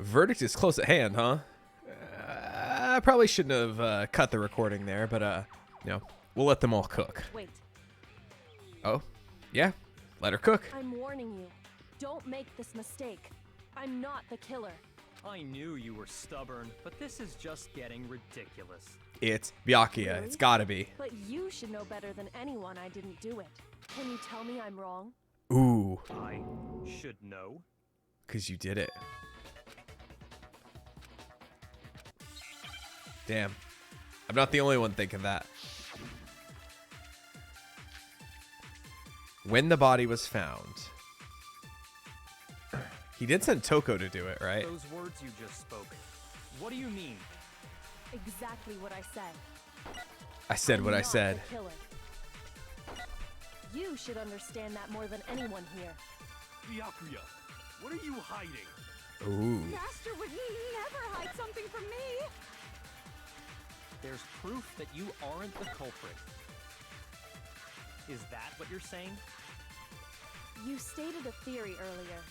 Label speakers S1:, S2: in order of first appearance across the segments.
S1: Verdict is close at hand, huh? I probably shouldn't have cut the recording there, but you know, we'll let them all cook.
S2: Wait.
S1: Oh, yeah, let her cook.
S2: I'm warning you. Don't make this mistake. I'm not the killer.
S3: I knew you were stubborn, but this is just getting ridiculous.
S1: It's Byakuya.
S2: Really?
S1: It's gotta be.
S2: But you should know better than anyone I didn't do it. Can you tell me I'm wrong?
S1: Ooh,
S3: I should know.
S1: 'cause you did it. Damn. I'm not the only one thinking that. When the body was found. He did send Toko to do it, right?
S3: Those words you just spoke. What do you mean?
S2: Exactly what I said.
S1: I said what I
S2: I'm not
S1: said.
S2: the killer. You should understand that more than anyone here.
S3: Byakuya, what are you hiding?
S1: Ooh.
S2: Master would never hide something from me.
S3: There's proof that you aren't the culprit. Is that what you're saying?
S2: You stated a theory earlier.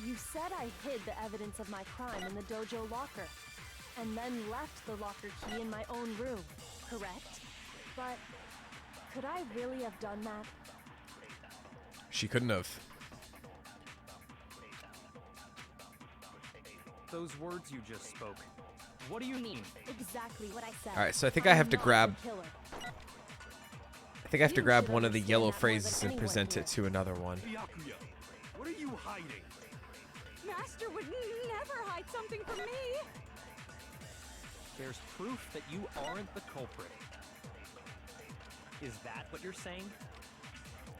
S2: You said I hid the evidence of my crime in the dojo locker, and then left the locker key in my own room, correct? But could I really have done that?
S1: She couldn't have.
S3: Those words you just spoke. What do you mean?
S2: Exactly what I said.
S1: All right, so I think I have to
S2: I'm not
S1: grab.
S2: the killer.
S1: I think I have to
S2: You
S1: grab
S2: should
S1: one of the
S2: understand
S1: yellow
S2: that more than
S1: phrases and
S2: anyone
S1: present it
S2: here.
S1: to another one.
S3: Byakuya, what are you hiding?
S2: Master would never hide something from me.
S3: There's proof that you aren't the culprit. Is that what you're saying?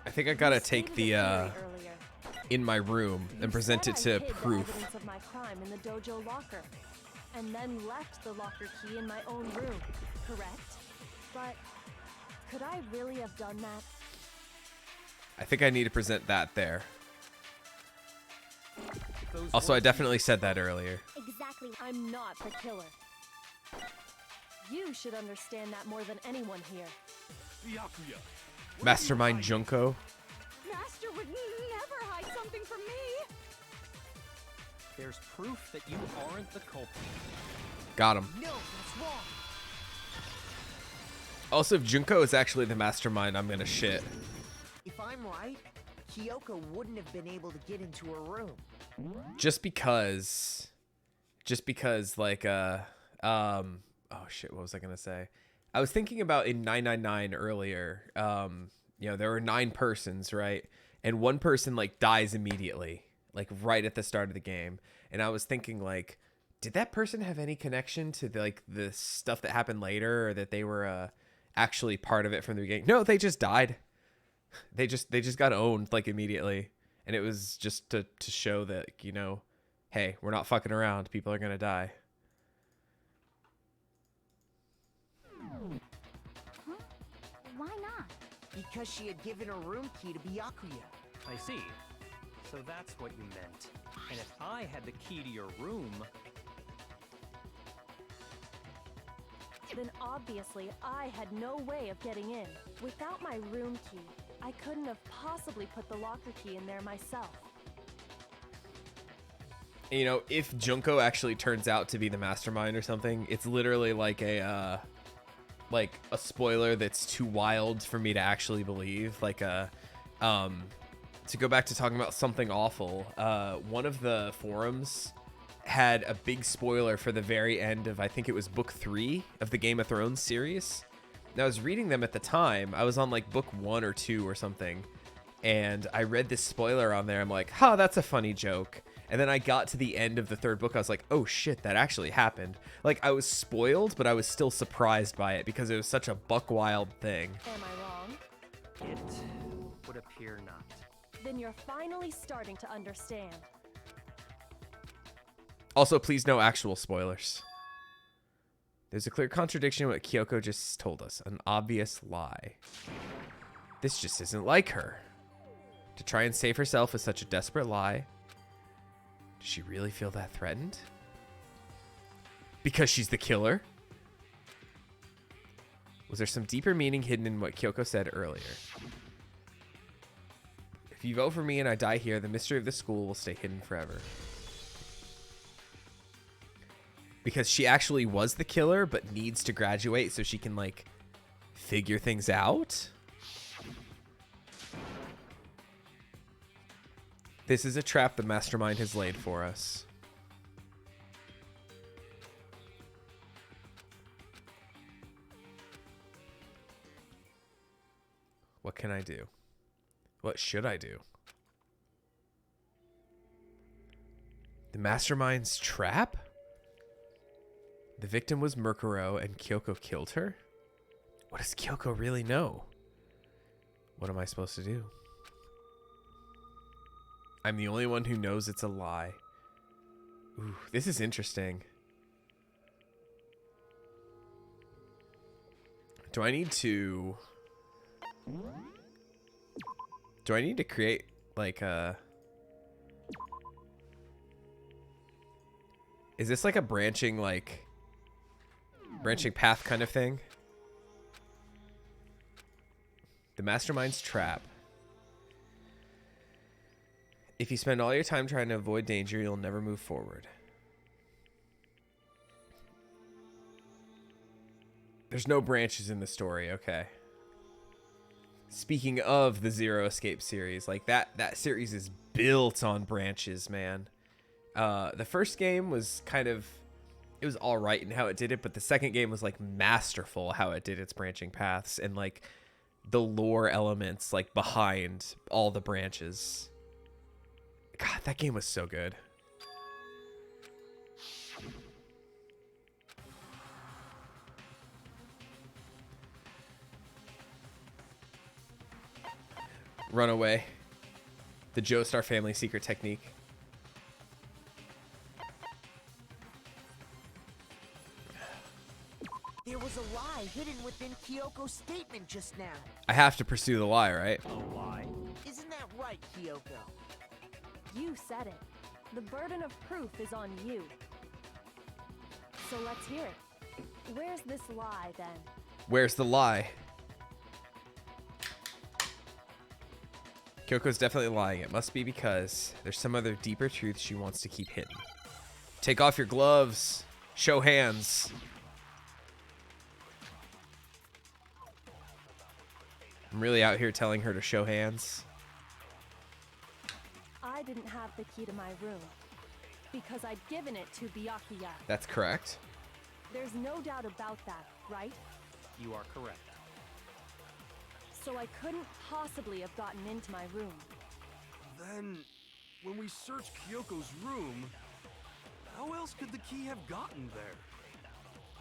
S1: I think I gotta
S2: You
S1: take
S2: stated
S1: the
S2: a theory earlier.
S1: in my room
S2: You
S1: and present
S2: said
S1: it
S2: I
S1: to
S2: hid the
S1: proof.
S2: evidence of my crime in the dojo locker, and then left the locker key in my own room, correct? But could I really have done that?
S1: I think I need to present that there.
S3: Those
S1: Also, I
S3: words you
S1: definitely
S3: just
S1: said that
S3: spoke.
S1: earlier.
S2: Exactly. I'm not the killer. You should understand that more than anyone here.
S3: Byakuya, what are you
S1: Mastermind
S3: hiding?
S1: Junko.
S2: Master would never hide something from me.
S3: There's proof that you aren't the culprit.
S1: Got him.
S2: No, that's wrong.
S1: Also, if Junko is actually the mastermind, I'm gonna shit.
S4: If I'm right, Kyoko wouldn't have been able to get into her room.
S1: Just because, like, oh shit, what was I gonna say? I was thinking about in 999 earlier, you know, there were 9 persons, right? And one person, like, dies immediately, like, right at the start of the game. And I was thinking, like, did that person have any connection to, the stuff that happened later, or that they were, actually part of it from the beginning? No, they just died. They just got owned, like, immediately. And it was just to show that, you know, hey, we're not fucking around. People are gonna die.
S2: Why not?
S4: Because she had given her room key to Byakuya.
S3: I see. So that's what you meant. And if I had the key to your room,
S2: Then obviously I had no way of getting in. Without my room key, I couldn't have possibly put the locker key in there myself.
S1: You know, if Junko actually turns out to be the mastermind or something, it's literally like a spoiler that's too wild for me to actually believe. Like to go back to talking about something awful, one of the forums had a big spoiler for the very end of, I think it was book 3 of the Game of Thrones series. And I was reading them at the time. I was on like book 1 or 2 or something, and I read this spoiler on there. I'm like, huh, that's a funny joke. And then I got to the end of the 3rd book. I was like, oh shit, that actually happened. Like, I was spoiled, but I was still surprised by it because it was such a buck wild thing.
S2: Am I wrong?
S3: it would appear not.
S2: Then you're finally starting to understand.
S1: Also, please no actual spoilers. There's a clear contradiction in what Kyoko just told us. An obvious lie. This just isn't like her. To try and save herself is such a desperate lie. Does she really feel that threatened? Because she's the killer? Was there some deeper meaning hidden in what Kyoko said earlier? If you vote for me and I die here, the mystery of the school will stay hidden forever. because she actually was the killer but needs to graduate so she can like figure things out. This is a trap the mastermind has laid for us. What can I do? What should I do? The mastermind's trap? The victim was Murkuro and Kyoko killed her? What does Kyoko really know? What am I supposed to do? I'm the only one who knows it's a lie. Ooh, this is interesting. Do I need to create like a... Is this like a branching path kind of thing? The mastermind's trap. If you spend all your time trying to avoid danger, you'll never move forward. There's no branches in the story. Okay. Speaking of the Zero Escape series, like that series is built on branches, man. The first game was it was all right in how it did it, but the second game was like masterful how it did its branching paths and like the lore elements like behind all the branches. God, that game was so good. Run away. The Joestar family secret technique.
S4: There was a lie hidden within Kyoko's statement just now.
S1: I have to pursue the lie, right?
S3: A lie?
S4: Isn't that right, Kyoko?
S2: You said it. The burden of proof is on you. So let's hear it. Where's this lie, then?
S1: Where's the lie? Kyoko's definitely lying. It must be because there's some other deeper truth she wants to keep hidden. Take off your gloves. Show hands. I'm really out here telling her to show hands.
S2: I didn't have the key to my room because I'd given it to Byakuya.
S1: That's correct.
S2: There's no doubt about that, right?
S3: You are correct.
S2: So I couldn't possibly have gotten into my room.
S5: Then, when we searched Kyoko's room, how else could the key have gotten there?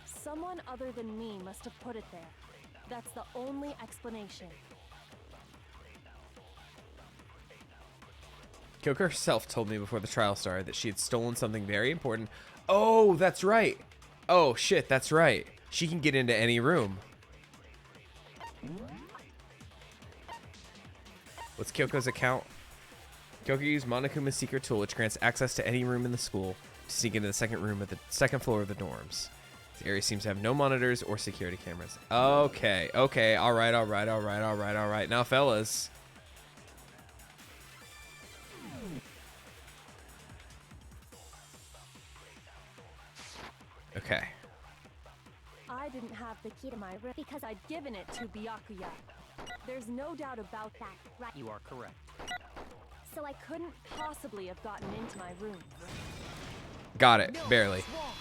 S2: Someone other than me must have put it there. That's the only explanation.
S1: Kyoko herself told me before the trial started that she had stolen something very important. Oh, that's right. Oh, shit, that's right. She can get into any room. What's Kyoko's account? Kyoko used Monokuma's secret tool, which grants access to any room in the school to sneak into the second room at the second floor of the dorms. The area seems to have no monitors or security cameras. Okay, okay, all right. Now, fellas. Okay.
S2: I didn't have the key to my room because I'd given it to Byakuya. There's no doubt about that, right?
S3: You are correct.
S2: So I couldn't possibly have gotten into my room.
S1: Got it,
S4: No,
S1: barely.
S4: it's wrong.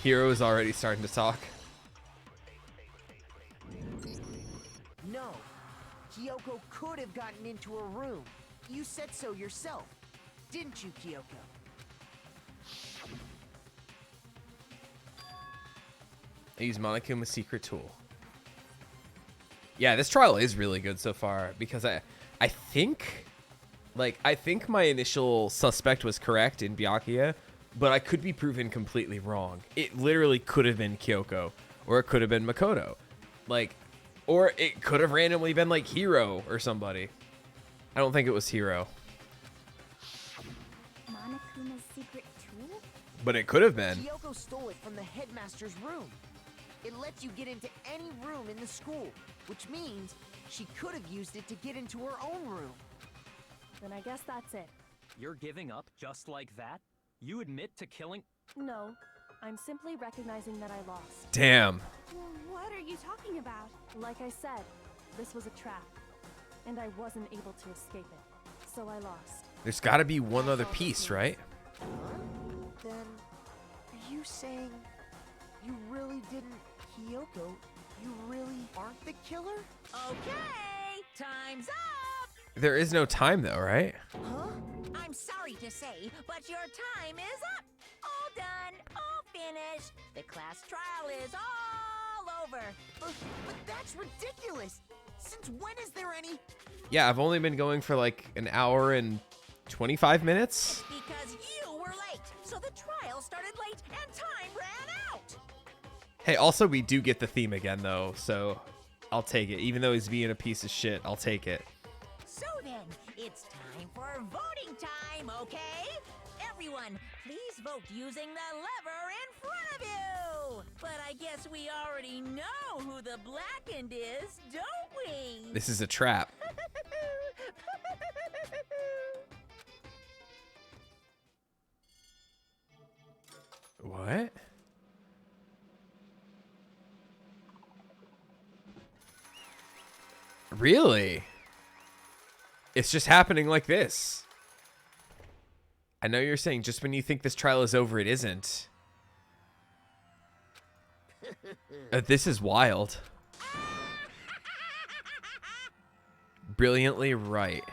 S1: Hiro is already starting to talk.
S4: No. Kyoko could have gotten into her room. You said so yourself. Didn't you, Kyoko?
S1: I use Monokuma's secret tool. Yeah, this trial is really good so far because I think my initial suspect was correct in Byakuya, but I could be proven completely wrong. It literally could have been Kyoko, or it could have been Makoto. Or it could have randomly been like Hiro or somebody. I don't think it was Hiro.
S2: Monokuma's secret tool?
S1: But it could have been.
S4: Kyoko stole it from the headmaster's room. It lets you get into any room in the school, which means she could have used it to get into her own room.
S2: Then I guess that's it.
S3: You're giving up just like that? You admit to killing...
S2: No, I'm simply recognizing that I lost.
S1: Damn.
S6: What are you talking about?
S2: Like I said, this was a trap, and I wasn't able to escape it, so I lost.
S1: There's got to be one other piece, right?
S4: Huh? Then, are you saying you really didn't, Kyoko? You really aren't the killer?
S7: Okay, time's up!
S1: There is no time though, right?
S4: Huh?
S7: I'm sorry to say, but your time is up! All done, all finished. The class trial is all over.
S4: But that's ridiculous! Since when is there any?
S1: Yeah, I've only been going for like an hour and 25 minutes.
S7: Because you were late, so the trial started late and time ran out!
S1: Hey, also we do get the theme again though, so I'll take it. Even though he's being a piece of shit, I'll take it.
S7: So then, it's time for voting time, okay? Everyone, please vote using the lever in front of you! But I guess we already know who the blackened is, don't we?
S1: This is a trap. What? Really? It's just happening like this. I know you're saying just when you think this trial is over, it isn't. This is wild. Brilliantly right.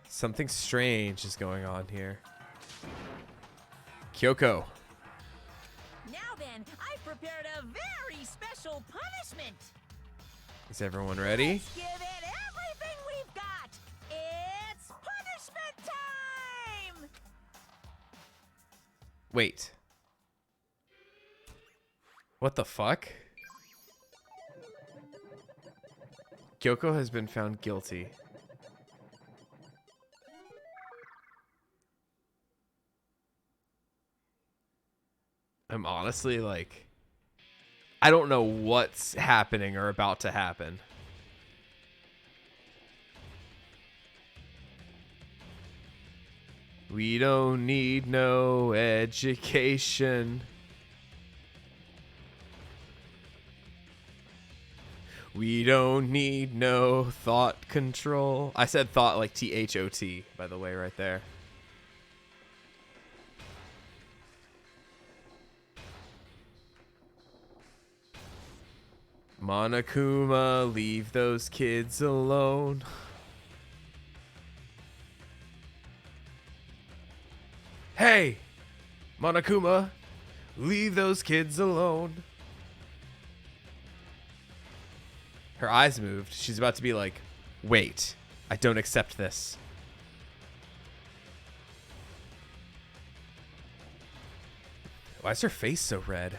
S1: Something strange is going on here. Kyoko.
S7: Now then, I've prepared a very special punishment.
S1: Is everyone ready?
S7: Let's give it everything we've got. It's punishment time!
S1: Wait. What the fuck? Kyoko has been found guilty. I'm honestly like, I don't know what's happening or about to happen. We don't need no education. We don't need no thought control. I said thought like T-H-O-T, by the way, right there. Monokuma, leave those kids alone. Hey! Monokuma, leave those kids alone. Her eyes moved. She's about to be like, wait, I don't accept this. Why is her face so red?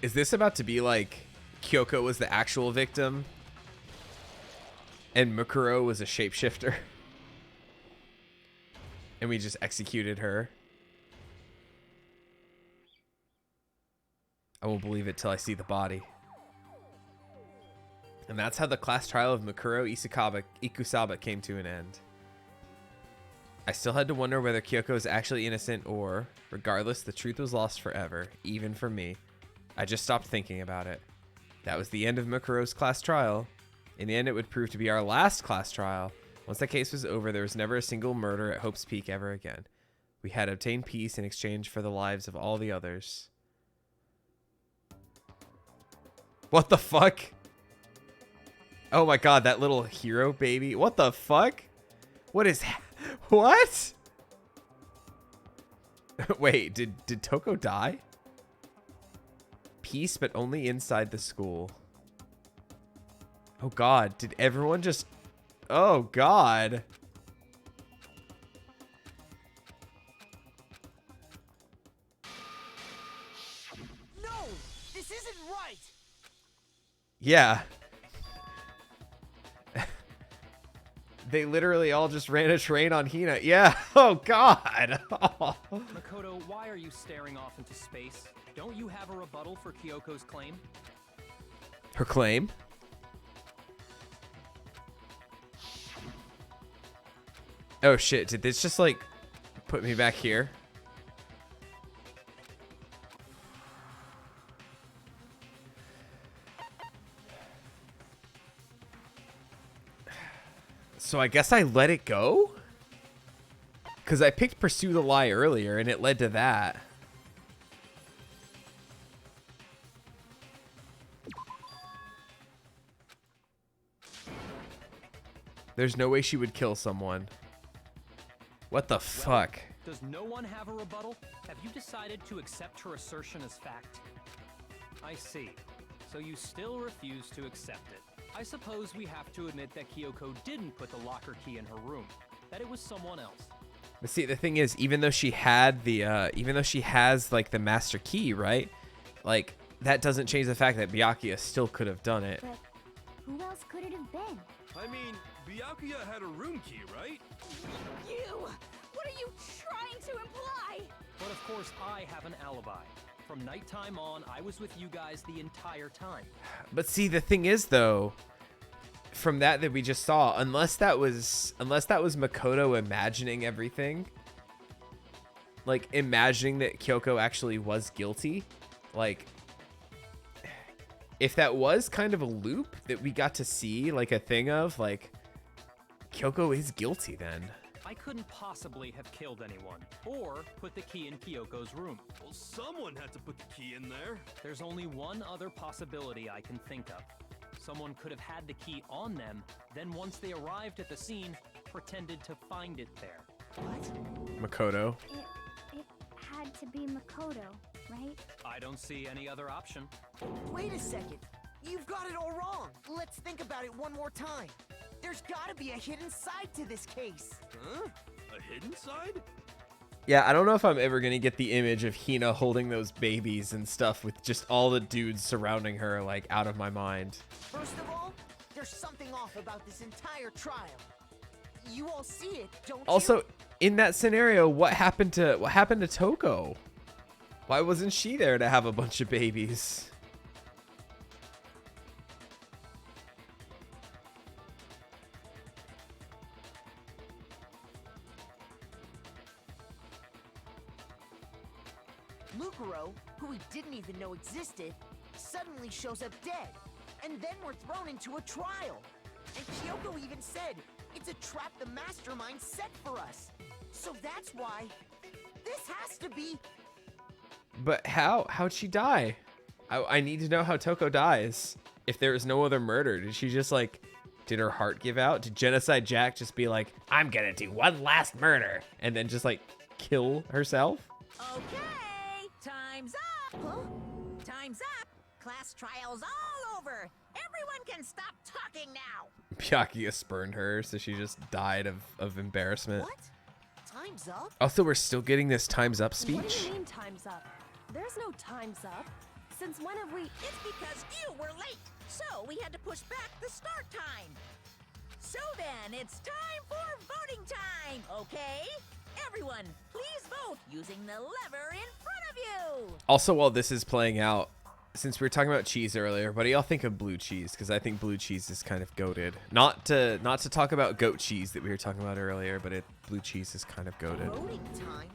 S1: Is this about to be like Kyoko was the actual victim and Mukuro was a shapeshifter and we just executed her? I won't believe it till I see the body. And that's how the class trial of Mukuro Ikusaba came to an end. I still had to wonder whether Kyoko is actually innocent or, regardless, the truth was lost forever, even for me. I just stopped thinking about it. That was the end of Mukuro's class trial. In the end, it would prove to be our last class trial. Once that case was over, there was never a single murder at Hope's Peak ever again. We had obtained peace in exchange for the lives of all the others. What the fuck? Oh my god, that little hero baby. What the fuck? What is... What? Wait, did Toko die? Peace, but only inside the school. Oh god, did everyone just... Oh god.
S4: No! This isn't right!
S1: Yeah. They literally all just ran a train on Hina. Yeah. Oh god.
S3: Makoto, why are you staring off into space? Don't you have a rebuttal for Kyoko's claim?
S1: Her claim? Oh shit, did this just like put me back here? So I guess I let it go? Because I picked Pursue the Lie earlier and it led to that. There's no way she would kill someone. What the fuck?
S3: Does no one have a rebuttal? Have you decided to accept her assertion as fact? I see. So you still refuse to accept it. I suppose we have to admit that Kyoko didn't put the locker key in her room. That it was someone else.
S1: But see, the thing is, even though she had the, even though she has like the master key, right? Like that doesn't change the fact that Byakuya still could have done it.
S6: But who else could it have been?
S5: I mean, Byakuya had a room key, right?
S6: You! What are you trying to imply?
S3: But of course, I have an alibi. From nighttime on, I was with you guys the entire time.
S1: But see, the thing is, though, from that we just saw, unless that was Makoto imagining everything, like imagining that Kyoko actually was guilty, like if that was kind of a loop that we got to see, like a thing of like Kyoko is guilty then.
S3: I couldn't possibly have killed anyone, or put the key in Kyoko's room.
S5: Well, someone had to put the key in there.
S3: There's only one other possibility I can think of. Someone could have had the key on them, then once they arrived at the scene, pretended to find it there.
S6: What?
S1: Makoto.
S6: It had to be Makoto, right?
S3: I don't see any other option.
S4: Wait a second. You've got it all wrong. Let's think about it one more time. There's gotta be a hidden side to this case.
S5: Huh? A hidden side?
S1: Yeah, I don't know if I'm ever gonna get the image of Hina holding those babies and stuff with just all the dudes surrounding her, like, out of my mind.
S4: First of all, there's something off about this entire trial. You all see it, don't you?
S1: Also, in that scenario, what happened to Toko? Why wasn't she there to have a bunch of babies?
S4: Lukuro, who we didn't even know existed, suddenly shows up dead. And then we're thrown into a trial. And Kyoko even said, it's a trap the mastermind set for us. So that's why this has to be...
S1: But how'd she die? I need to know how Toko dies. If there is no other murder, did she just like, did her heart give out? Did Genocide Jack just be like, I'm gonna do one last murder, and then just like kill herself?
S7: Okay, time's up.
S4: Huh?
S7: Time's up. Class trial's all over. Everyone can stop talking now.
S1: Byakuya spurned her, so she just died of embarrassment.
S4: What? Time's up?
S1: Also, we're still getting this time's up
S2: What do
S1: speech.
S2: you mean time's up? There's no time's up. Since when have we...
S7: It's because you were late, so we had to push back the start time. So then, it's time for voting time, okay? Everyone, please vote using the lever in front of you.
S1: Also, while this is playing out, since we were talking about cheese earlier, what do y'all think of blue cheese? Because I think blue cheese is kind of goated. Not to talk about goat cheese that we were talking about earlier, but blue cheese is kind of goated.
S4: Voting time?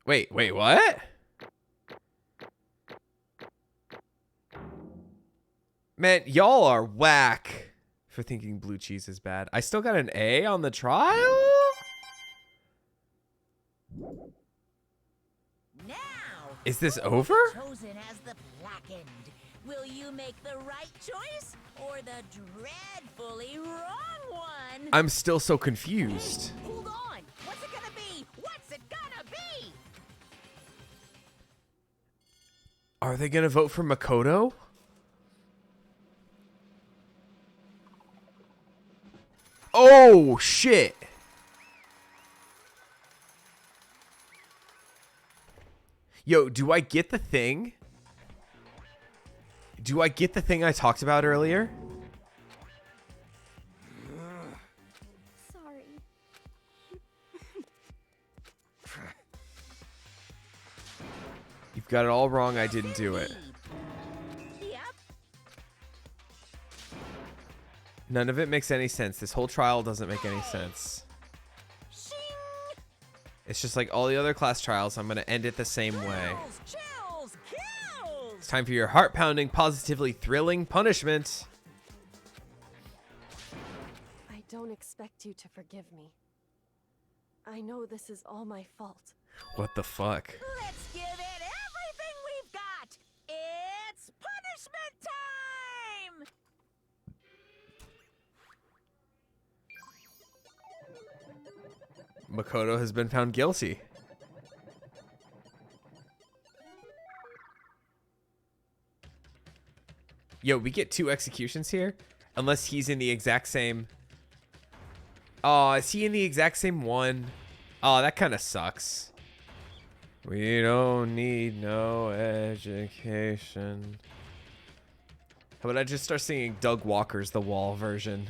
S1: Wait, what? Man, y'all are whack for thinking blue cheese is bad. I still got an A on the trial?
S7: Now,
S1: Is this over?
S7: chosen as the blackened. Will you make the right choice or the dreadfully wrong one?
S1: I'm still so confused.
S7: Hold on. What's it gonna be? What's it gonna be?
S1: Are they gonna vote for Makoto? Oh, shit. Yo, do I get the thing? Do I get the thing I talked about earlier?
S6: Sorry.
S1: You've got it all wrong. I didn't do it.
S7: Yep.
S1: None of it makes any sense. This whole trial doesn't make any sense. It's just like all the other class trials. I'm going to end it the same way.
S7: Chills, kills.
S1: It's time for your heart-pounding, positively thrilling punishment.
S2: I don't expect you to forgive me. I know this is all my fault.
S1: What the fuck?
S7: Let's give it everything we've got. It's punishment time.
S1: Makoto has been found guilty. Yo, we get 2 executions here? Unless he's in the exact same... Oh, is he in the exact same one? Oh, that kind of sucks. We don't need no education. How about I just start singing Doug Walker's The Wall version?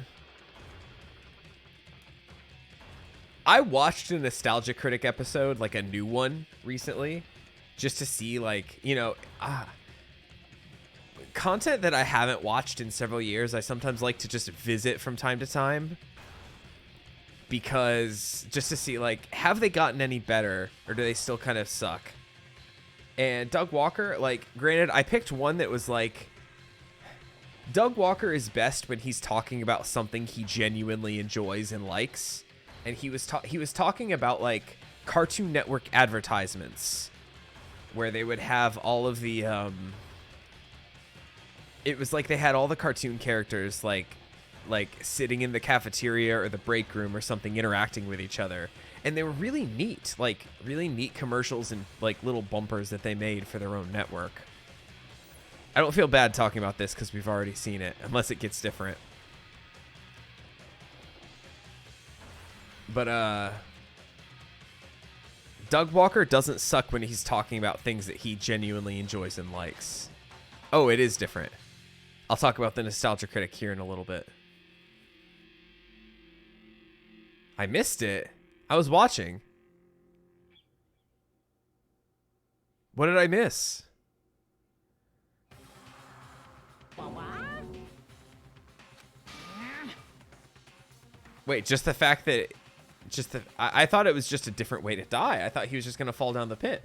S1: I watched a Nostalgia Critic episode, like a new one recently, just to see, like, you know, content that I haven't watched in several years. I sometimes like to just visit from time to time, because just to see, like, have they gotten any better, or do they still kind of suck? And Doug Walker, like, granted, I picked one that was like, Doug Walker is best when he's talking about something he genuinely enjoys and likes. And he was talking about, like, Cartoon Network advertisements, where they would have all of the it was like they had all the cartoon characters like sitting in the cafeteria or the break room or something, interacting with each other, and they were really neat, like really neat commercials and like little bumpers that they made for their own network. I don't feel bad talking about this because we've already seen it, unless it gets different. But Doug Walker doesn't suck when he's talking about things that he genuinely enjoys and likes. Oh, it is different. I'll talk about the Nostalgia Critic here in a little bit. I missed it. I was watching. What did I miss? Wait, just the fact that... I thought it was just a different way to die. I thought he was just going to fall down the pit.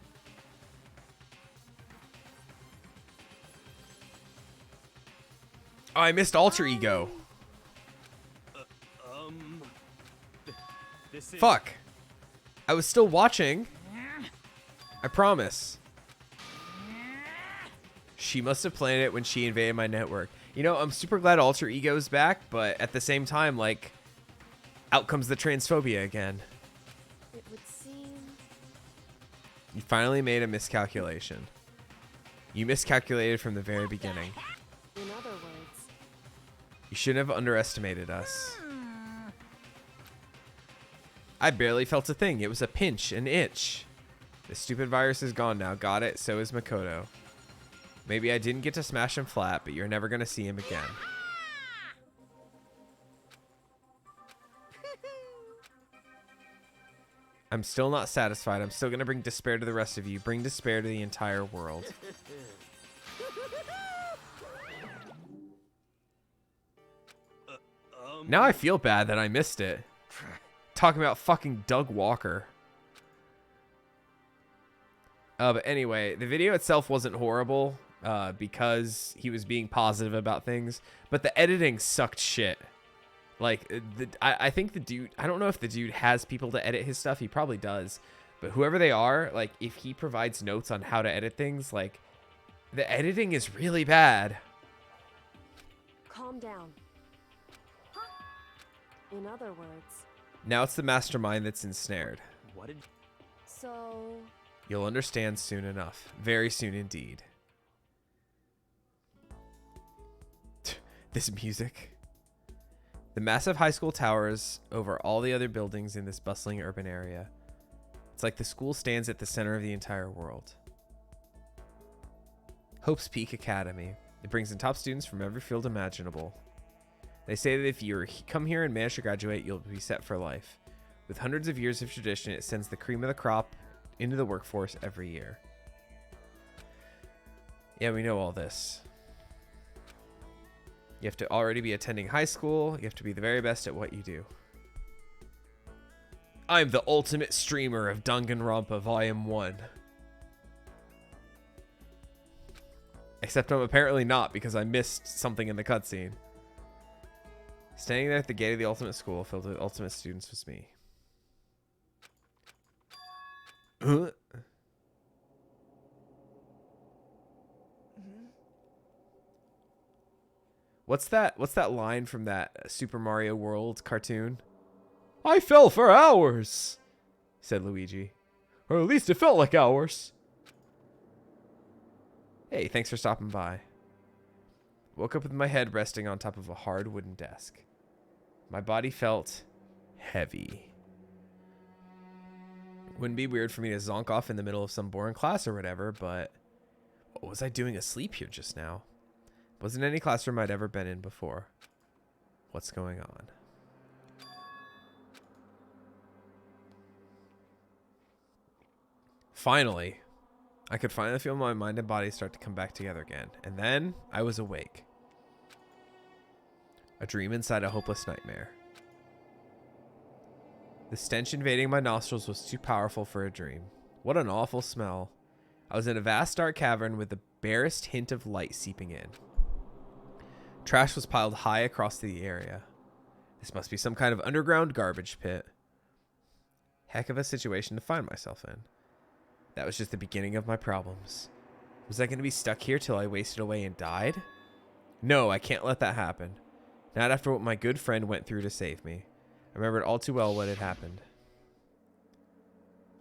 S1: Oh, I missed Alter Ego.
S3: This is...
S1: Fuck. I was still watching. I promise. She must have planned it when she invaded my network. You know, I'm super glad Alter Ego's back, but at the same time, like... out comes the transphobia again.
S2: It would seem...
S1: You finally made a miscalculation. You miscalculated from the very beginning.
S2: In other words...
S1: You shouldn't have underestimated us. I barely felt a thing. It was a pinch, an itch. The stupid virus is gone now. Got it. So is Makoto. Maybe I didn't get to smash him flat, but you're never going to see him again. I'm still not satisfied. I'm still going to bring despair to the rest of you. Bring despair to the entire world. Now I feel bad that I missed it. Talking about fucking Doug Walker. But anyway, the video itself wasn't horrible because he was being positive about things. But the editing sucked shit. Like, I think the dude... I don't know if the dude has people to edit his stuff. He probably does. But whoever they are, like, if he provides notes on how to edit things, like, the editing is really bad.
S2: Calm down. In other words...
S1: Now it's the mastermind that's ensnared.
S3: What did...
S2: So...
S1: You'll understand soon enough. Very soon indeed. This music. The massive high school towers over all the other buildings in this bustling urban area. It's like the school stands at the center of the entire world. Hope's Peak Academy. It brings in top students from every field imaginable. They say that if you come here and manage to graduate, you'll be set for life. With hundreds of years of tradition, it sends the cream of the crop into the workforce every year. Yeah, we know all this. You have to already be attending high school. You have to be the very best at what you do. I'm the ultimate streamer of Danganronpa Volume 1. Except I'm apparently not, because I missed something in the cutscene. Standing there at the gate of the ultimate school filled with ultimate students was me. What's that line from that Super Mario World cartoon? I fell for hours, said Luigi. Or at least it felt like hours. Hey, thanks for stopping by. Woke up with my head resting on top of a hard wooden desk. My body felt heavy. Wouldn't be weird for me to zonk off in the middle of some boring class or whatever, but what was I doing asleep here just now? Wasn't any classroom I'd ever been in before. What's going on? Finally, I could finally feel my mind and body start to come back together again. And then I was awake. A dream inside a hopeless nightmare. The stench invading my nostrils was too powerful for a dream. What an awful smell. I was in a vast dark cavern with the barest hint of light seeping in. Trash was piled high across the area. This must be some kind of underground garbage pit. Heck of a situation to find myself in. That was just the beginning of my problems. Was I going to be stuck here till I wasted away and died? No, I can't let that happen. Not after what my good friend went through to save me. I remembered all too well what had happened.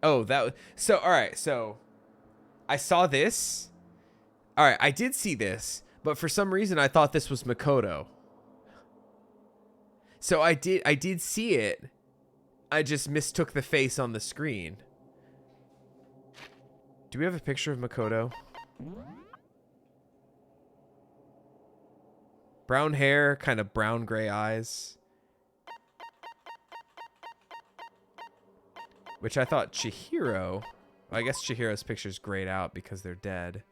S1: Oh, that was... So, alright, so... I saw this. Alright, I did see this. But for some reason, I thought this was Makoto. So I did see it. I just mistook the face on the screen. Do we have a picture of Makoto? Brown hair, kind of brown-gray eyes. Which I thought Chihiro... I guess Chihiro's picture's grayed out because they're dead.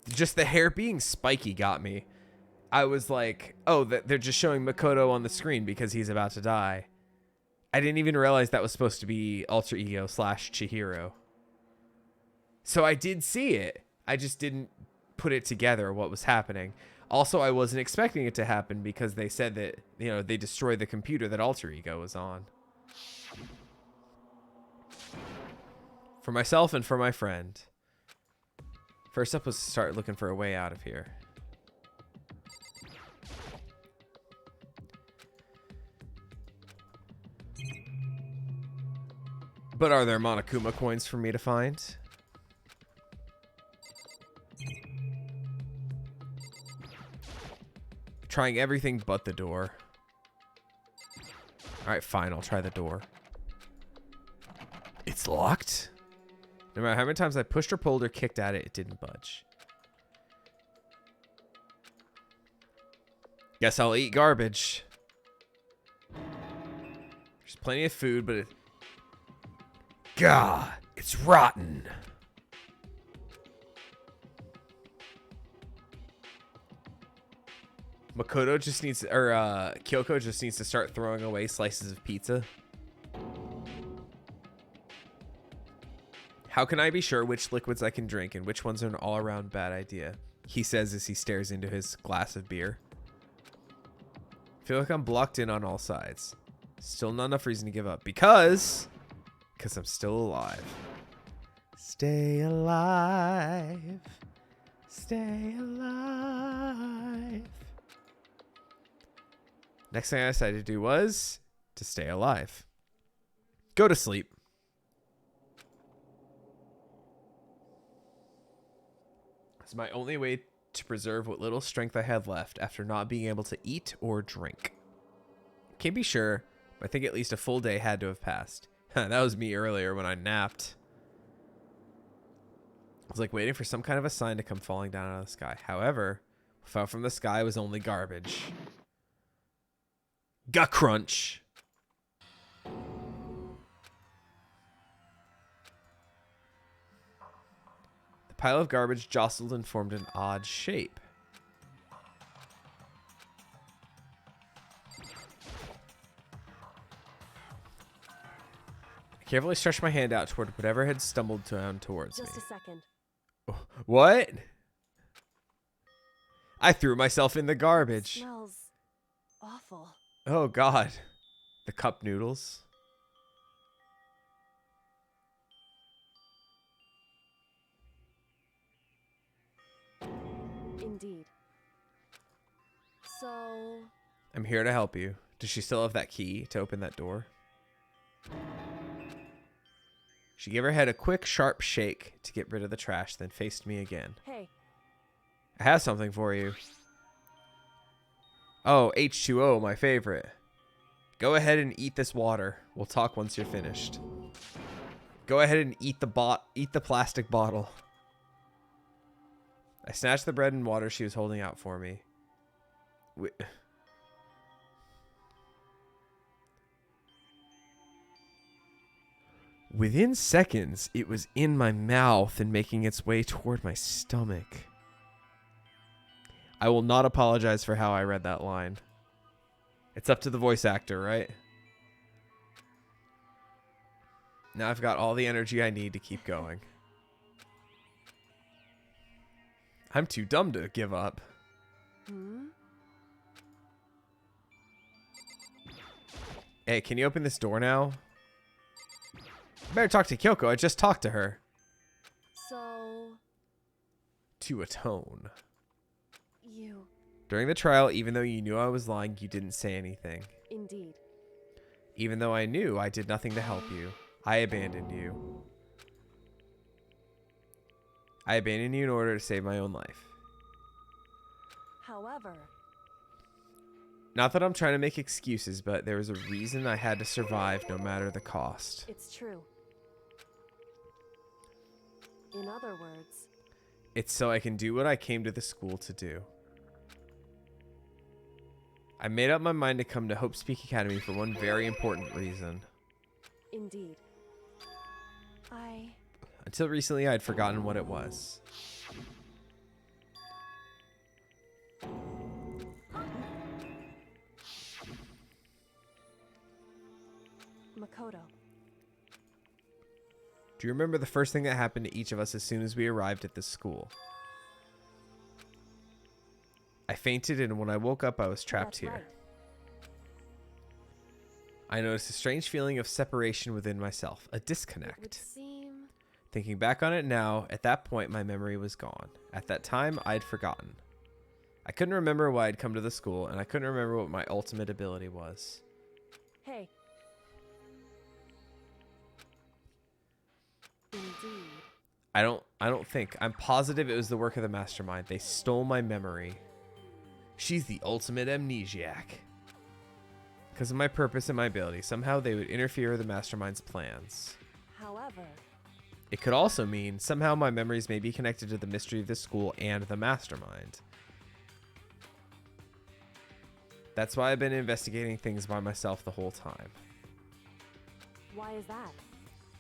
S1: Just the hair being spiky got me. I was like, oh, they're just showing Makoto on the screen because he's about to die. I didn't even realize that was supposed to be Alter Ego / Chihiro. So I did see it. I just didn't put it together what was happening. Also, I wasn't expecting it to happen because they said that, you know, they destroyed the computer that Alter Ego was on. For myself and for my friend. First up was to start looking for a way out of here. But are there Monokuma coins for me to find? Trying everything but the door. Alright, fine, I'll try the door. It's locked? No matter how many times I pushed or pulled or kicked at it, it didn't budge. Guess I'll eat garbage. There's plenty of food, but God, it's rotten. Makoto just needs, or Kyoko just needs to start throwing away slices of pizza. How can I be sure which liquids I can drink and which ones are an all-around bad idea? He says as he stares into his glass of beer. I feel like I'm blocked in on all sides. Still not enough reason to give up because I'm still alive. Stay alive. Stay alive. Next thing I decided to do was to stay alive. Go to sleep. It's my only way to preserve what little strength I had left after not being able to eat or drink. Can't be sure, but I think at least a full day had to have passed. That was me earlier when I napped. I was like waiting for some kind of a sign to come falling down out of the sky. However, what fell from the sky was only garbage. Gut crunch. pile of garbage jostled and formed an odd shape. I carefully stretched my hand out toward whatever had stumbled down towards me.
S2: Just a second.
S1: What? I threw myself in the garbage.
S2: Smells awful.
S1: Oh, God. The cup noodles.
S2: Indeed. So,
S1: I'm here to help you. Does she still have that key to open that door? She gave her head a quick, sharp shake to get rid of the trash, then faced me again.
S2: hey,
S1: I have something for you. Oh, H2O, my favorite. Go ahead and eat this water. We'll talk once you're finished. Go ahead and eat the plastic bottle. I snatched the bread and water she was holding out for me. Within seconds, it was in my mouth and making its way toward my stomach. I will not apologize for how I read that line. It's up to the voice actor, right? Now I've got all the energy I need to keep going. I'm too dumb to give up. Hey, can you open this door now? Better talk to Kyoko. I just talked to her.
S2: so
S1: To atone.
S2: you,
S1: During the trial, even though you knew I was lying, you didn't say anything.
S2: indeed.
S1: Even though I knew I did nothing to help you, I abandoned you. I abandoned you in order to save my own life.
S2: However,
S1: Not that I'm trying to make excuses, but there was a reason I had to survive no matter the cost.
S2: it's true. In other words,
S1: It's so I can do what I came to the school to do. I made up my mind to come to Hope Speak Academy for one very important reason.
S2: indeed.
S1: Until recently, I'd forgotten what it was.
S2: Makoto.
S1: Do you remember the first thing that happened to each of us as soon as we arrived at this school? I fainted, and when I woke up, I was trapped
S2: That's
S1: here.
S2: right.
S1: I noticed a strange feeling of separation within myself, a
S2: It would
S1: disconnect.
S2: seem
S1: Thinking back on it now, at that point, my memory was gone. At that time, I'd forgotten. I couldn't remember why I'd come to the school, and I couldn't remember what my ultimate ability was.
S2: hey. Indeed.
S1: I don't think. I'm positive it was the work of the mastermind. They stole my memory. She's the ultimate amnesiac. Because of my purpose and my ability, somehow they would interfere with the mastermind's plans.
S2: However,
S1: It could also mean somehow my memories may be connected to the mystery of this school and the mastermind. That's why I've been investigating things by myself the whole time.
S2: why is that?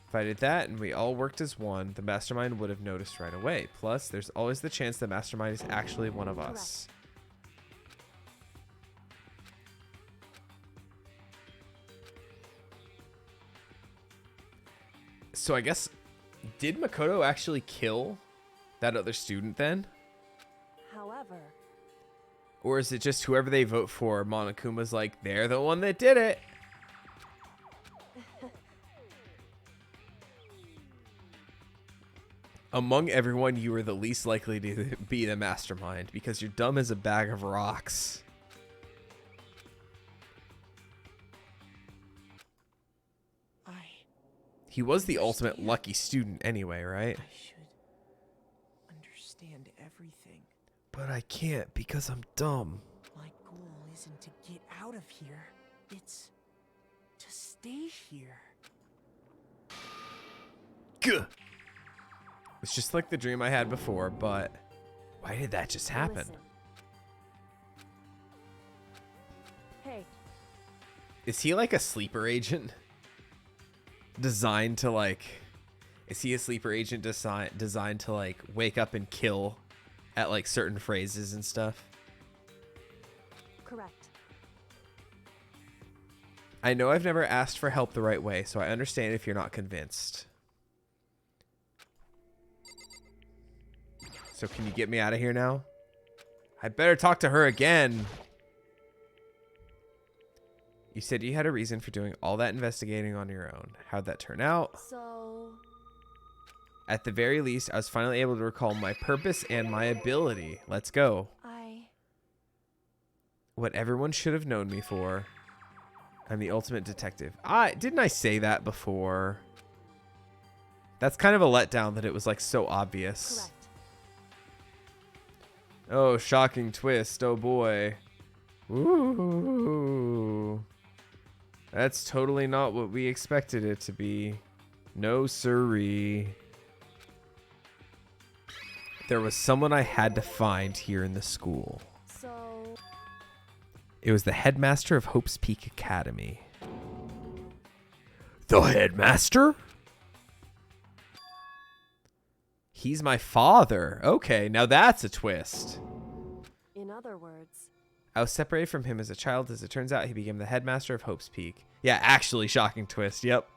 S1: If I did that and we all worked as one, the mastermind would have noticed right away. Plus, there's always the chance the mastermind is actually one of us. So I guess, did Makoto actually kill that other student then?
S2: However,
S1: Or is it just whoever they vote for, Monokuma's like, they're the one that did it? Among everyone, you are the least likely to be the mastermind because you're dumb as a bag of rocks. He was the ultimate lucky student anyway, right?
S4: I should understand everything.
S1: But I can't because I'm dumb.
S4: My goal isn't to get out of here. It's to stay here.
S1: Gah! It's just like the dream I had before, but why did that just happen?
S2: listen. Hey,
S1: Is he like a sleeper agent? Designed to like Is he a sleeper agent designed to like wake up and kill at like certain phrases and stuff?
S2: Correct.
S1: I know I've never asked for help the right way, so I understand if you're not convinced. So can you get me out of here now? I better talk to her again. You said you had a reason for doing all that investigating on your own. How'd that turn out?
S2: So...
S1: At the very least, I was finally able to recall my purpose and my ability. Let's go. What everyone should have known me for. I'm the ultimate detective. Didn't I say that before? That's kind of a letdown that it was like so obvious.
S2: Correct.
S1: Oh, shocking twist. Oh boy. Ooh. That's totally not what we expected it to be. No siree. There was someone I had to find here in the school.
S2: So...
S1: It was the headmaster of Hope's Peak Academy. The headmaster? He's my father. Okay, now that's a twist.
S2: In other words...
S1: I was separated from him as a child. As it turns out, he became the headmaster of Hope's Peak. Yeah, actually, shocking twist. Yep.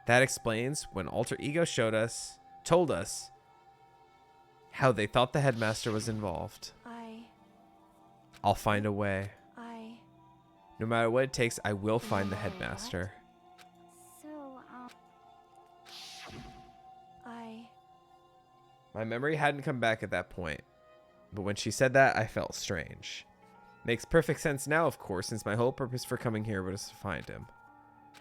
S1: That explains when Alter Ego told us how they thought the headmaster was involved. I'll find a way. No matter what it takes, I will find the headmaster.
S6: So,
S1: My memory hadn't come back at that point, but when she said that, I felt strange. Makes perfect sense now, of course, since my whole purpose for coming here was to find him.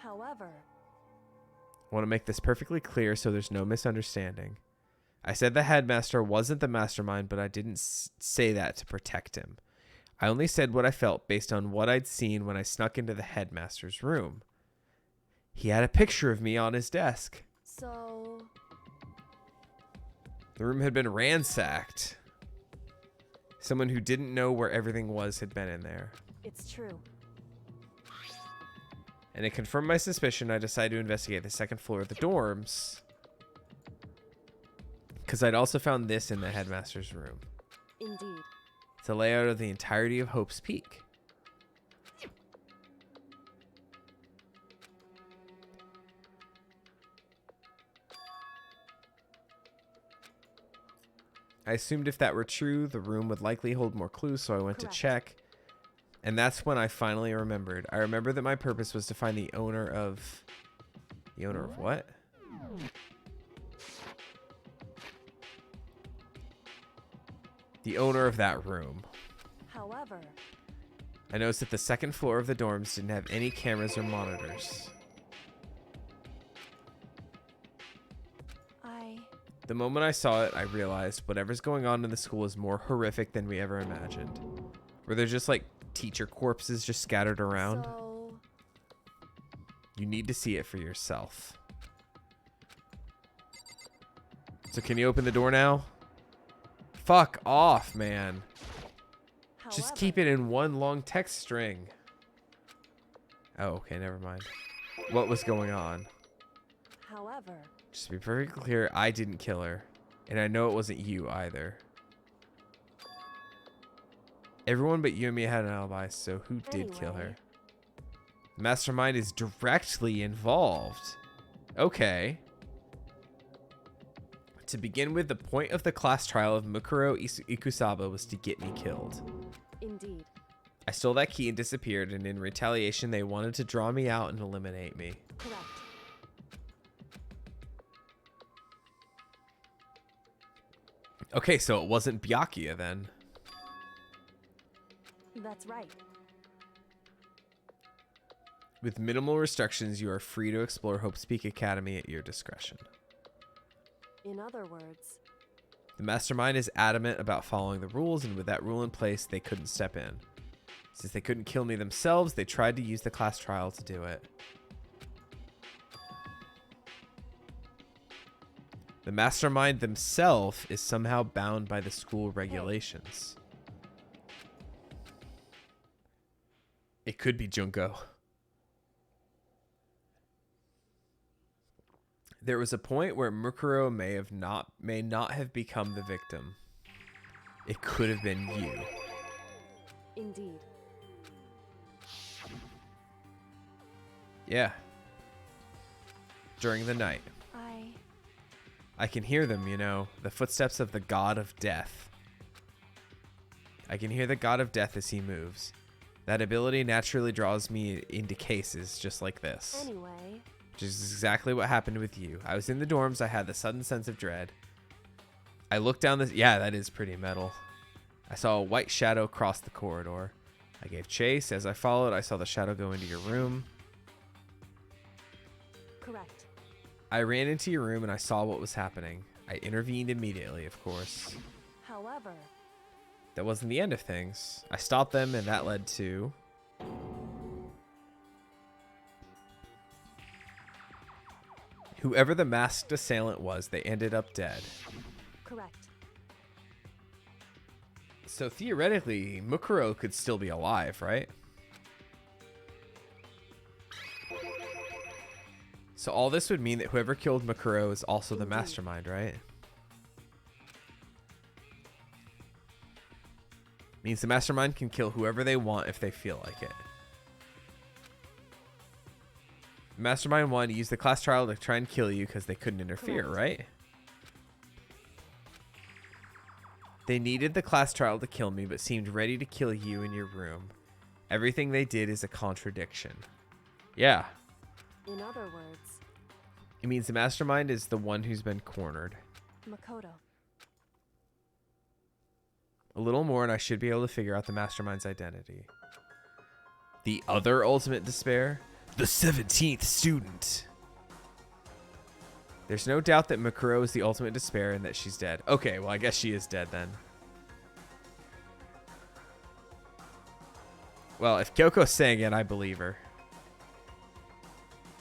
S2: However...
S1: I want to make this perfectly clear so there's no misunderstanding. I said the headmaster wasn't the mastermind, but I didn't say that to protect him. I only said what I felt based on what I'd seen when I snuck into the headmaster's room. He had a picture of me on his desk.
S2: So...
S1: The room had been ransacked. Someone who didn't know where everything was had been in there.
S2: It's true.
S1: And to confirm my suspicion, I decided to investigate the second floor of the dorms. Because I'd also found this in the headmaster's room.
S2: Indeed.
S1: It's a layout of the entirety of Hope's Peak. I assumed if that were true, the room would likely hold more clues, so I went to check. And that's when I finally remembered. I remember that my purpose was to find the owner of... The owner of what? The owner of that room.
S2: However...
S1: I noticed that the second floor of the dorms didn't have any cameras or monitors. The moment I saw it, I realized whatever's going on in the school is more horrific than we ever imagined. Where there's just like teacher corpses just scattered around.
S2: So...
S1: You need to see it for yourself. So can you open the door now? Fuck off, man.
S2: However,
S1: Just keep it in one long text string. Oh, okay, never mind. What was going on?
S2: However...
S1: Just to be perfectly clear, I didn't kill her. And I know it wasn't you either. Everyone but you and me had an alibi, so who did kill her? The mastermind is directly involved. Okay. To begin with, the point of the class trial of Mukuro Ikusaba was to get me killed.
S2: Indeed.
S1: I stole that key and disappeared, and in retaliation, they wanted to draw me out and eliminate me.
S2: Correct.
S1: Okay, so it wasn't Byakuya then.
S2: That's right.
S1: With minimal restrictions, you are free to explore Hope's Peak Academy at your discretion.
S2: In other words...
S1: The mastermind is adamant about following the rules, and with that rule in place, they couldn't step in. Since they couldn't kill me themselves, they tried to use the class trial to do it. The mastermind themselves is somehow bound by the school regulations. It could be Junko. There was a point where Mukuro may not have become the victim. It could have been you.
S2: Indeed.
S1: Yeah. During the night. I can hear them, you know, the footsteps of the god of death. I can hear the god of death as he moves. That ability naturally draws me into cases just like this.
S2: Anyway.
S1: Which is exactly what happened with you. I was in the dorms. I had the sudden sense of dread. I looked down this. Yeah, that is pretty metal. I saw a white shadow cross the corridor. I gave chase. As I followed, I saw the shadow go into your room.
S2: Correct.
S1: I ran into your room and I saw what was happening. I intervened immediately, of course.
S2: However,
S1: that wasn't the end of things. I stopped them and that led to... whoever the masked assailant was, they ended up dead.
S2: correct.
S1: So theoretically, Mukuro could still be alive, right? So all this would mean that whoever killed Mukuro is also the mastermind, right? Means the mastermind can kill whoever they want if they feel like it. The mastermind wanted to use the class trial to try and kill you because they couldn't interfere,
S2: Correct.
S1: right? They needed the class trial to kill me, but seemed ready to kill you in your room. Everything they did is a contradiction. Yeah.
S2: In other words,
S1: It means the mastermind is the one who's been cornered.
S2: Makoto.
S1: A little more and I should be able to figure out the mastermind's identity. The other ultimate despair? The 17th student. There's no doubt that Mukuro is the ultimate despair and that she's dead. Okay, well, I guess she is dead then. Well, if Kyoko's saying it, I believe her.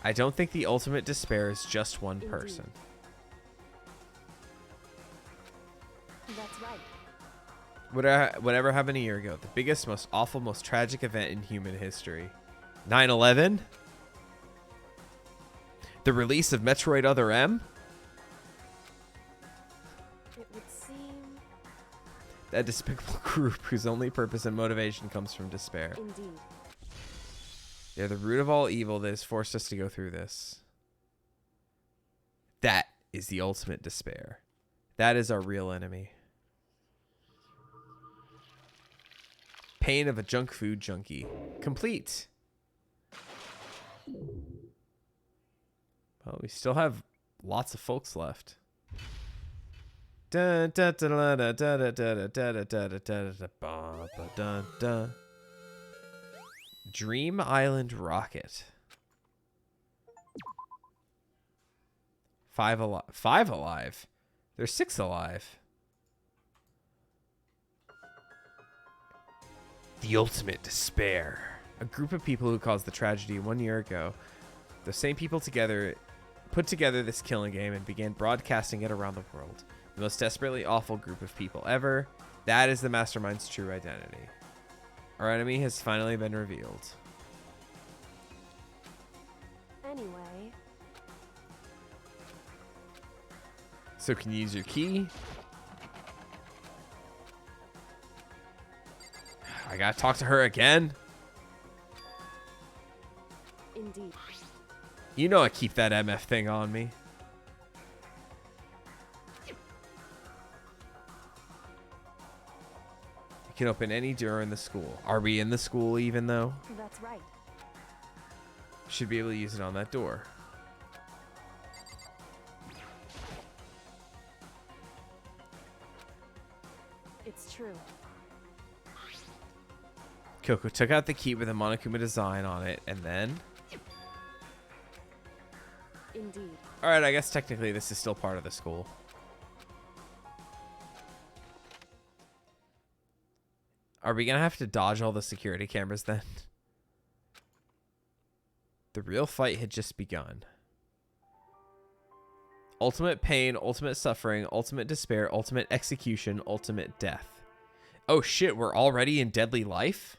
S1: I don't think the ultimate despair is just one
S2: Indeed.
S1: person.
S2: That's right.
S1: Whatever happened a year ago, the biggest, most awful, most tragic event in human history. 9/11? The release of Metroid Other M?
S2: It would seem
S1: That despicable group whose only purpose and motivation comes from despair.
S2: indeed.
S1: They're the root of all evil that has forced us to go through this. That is the ultimate despair. That is our real enemy. Pain of a junk food junkie. Complete. Well, we still have lots of folks left. Dun, dun, dun, dun, dun, dun, dun, dun, dun, dun, dun, dun, dun, dun. Dream Island Rocket. 5 alive. 5 alive? There's 6 alive. The ultimate despair. A group of people who caused the tragedy 1 year ago. The same people put together this killing game and began broadcasting it around the world. The most desperately awful group of people ever. That is the mastermind's true identity. Our enemy has finally been revealed.
S2: Anyway,
S1: So can you use your key? I gotta talk to her again?
S2: indeed.
S1: You know I keep that MF thing on me. You can open any door in the school. Are we in the school even though?
S2: That's right.
S1: Should be able to use it on that door.
S2: It's true.
S1: Kyoko took out the key with a Monokuma design on it and then...
S2: Indeed.
S1: Alright, I guess technically this is still part of the school. Are we gonna have to dodge all the security cameras then? The real fight had just begun. Ultimate pain, ultimate suffering, ultimate despair, ultimate execution, ultimate death. Oh shit, we're already in deadly life?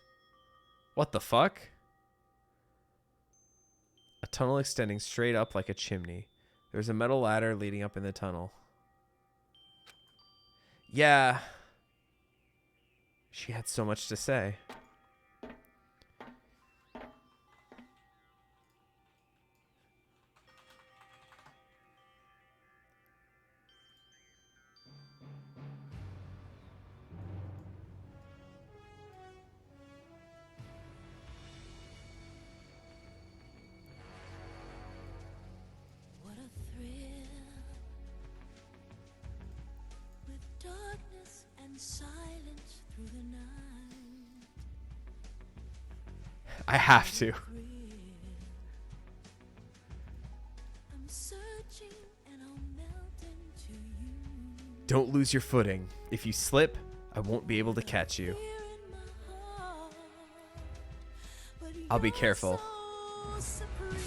S1: What the fuck? A tunnel extending straight up like a chimney. There's a metal ladder leading up in the tunnel. Yeah. She had so much to say.
S8: What a thrill with darkness and silence through the night.
S1: I have to.
S8: I'm searching and I'll melt into you.
S1: Don't lose your footing. If you slip, I won't be able to catch you.
S8: Fear in my heart, but
S1: I'll be
S8: you're
S1: careful.
S8: so supreme.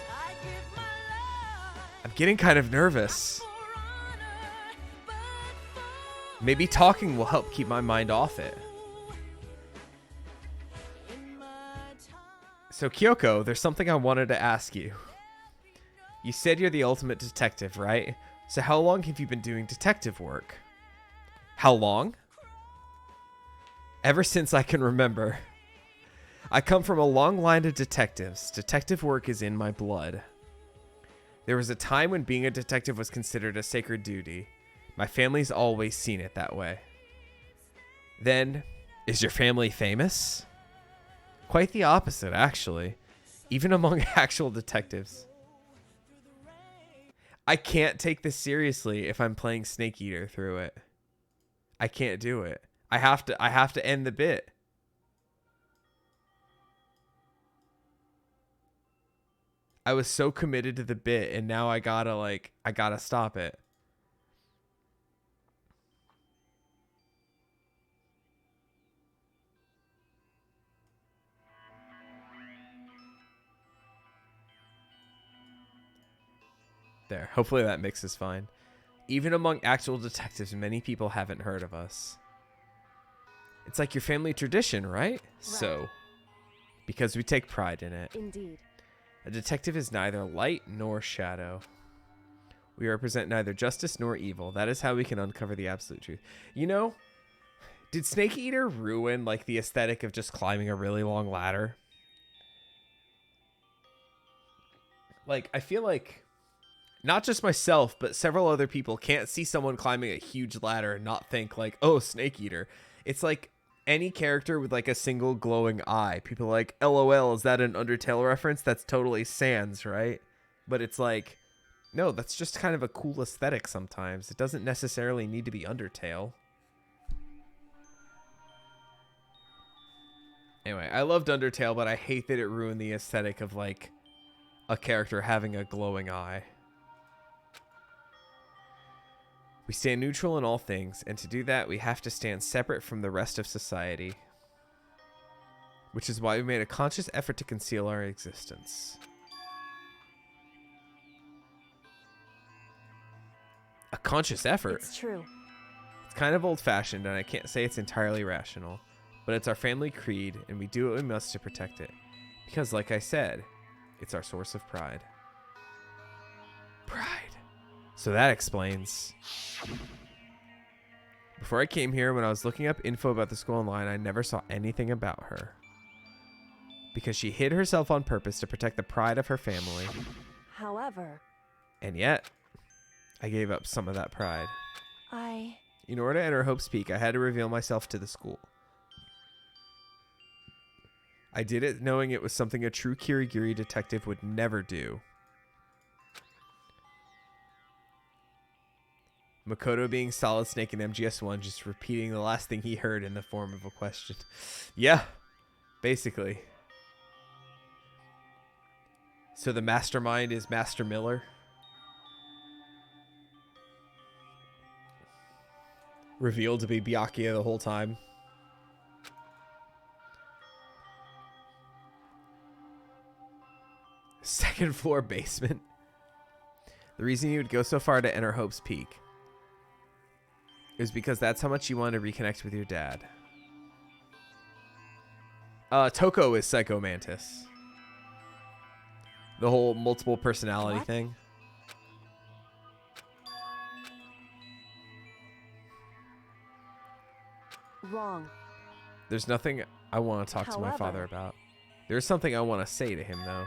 S8: I give my life
S1: I'm getting kind of nervous.
S8: for honor, but
S1: Maybe talking will help keep my mind off it.
S8: in my time.
S1: So Kyoko, there's something I wanted to ask you. You said you're the ultimate detective, right? So how long have you been doing detective work? How long? Ever since I can remember. I come from a long line of detectives. Detective work is in my blood. There was a time when being a detective was considered a sacred duty. My family's always seen it that way. Then, is your family famous? Quite the opposite, actually. Even among actual detectives. I can't take this seriously if I'm playing Snake Eater through it. I can't do it. I have to end the bit. I was so committed to the bit and now I gotta stop it. There. Hopefully that mix is fine. Even among actual detectives, many people haven't heard of us. It's like your family tradition, right? So, because we take pride in it.
S2: Indeed.
S1: A detective is neither light nor shadow. We represent neither justice nor evil. That is how we can uncover the absolute truth. You know, did Snake Eater ruin like the aesthetic of just climbing a really long ladder? Like, I feel like not just myself, but several other people can't see someone climbing a huge ladder and not think like, oh, Snake Eater. It's like any character with like a single glowing eye. People are like, LOL, is that an Undertale reference? That's totally Sans, right? But it's like, no, that's just kind of a cool aesthetic sometimes. It doesn't necessarily need to be Undertale. Anyway, I loved Undertale, but I hate that it ruined the aesthetic of like a character having a glowing eye. We stand neutral in all things, and to do that, we have to stand separate from the rest of society. Which is why we made a conscious effort to conceal our existence. A conscious effort?
S2: It's true.
S1: It's kind of old-fashioned, and I can't say it's entirely rational. But it's our family creed, and we do what we must to protect it. Because, like I said, it's our source of pride. Pride. So that explains. Before I came here, when I was looking up info about the school online, I never saw anything about her. Because she hid herself on purpose to protect the pride of her family.
S2: However,
S1: And yet, I gave up some of that pride. In order to enter Hope's Peak, I had to reveal myself to the school. I did it knowing it was something a true Kirigiri detective would never do. Makoto being Solid Snake in MGS1, just repeating the last thing he heard in the form of a question. Yeah, basically. So the mastermind is Master Miller? Revealed to be Byakuya the whole time. Second floor basement. The reason you would go so far to enter Hope's Peak is because that's how much you want to reconnect with your dad. Toko is Psycho Mantis. The whole multiple personality
S2: What?
S1: thing.
S2: Wrong.
S1: There's nothing I want to talk to my father
S2: However-
S1: about. There's something I want to say to him, though.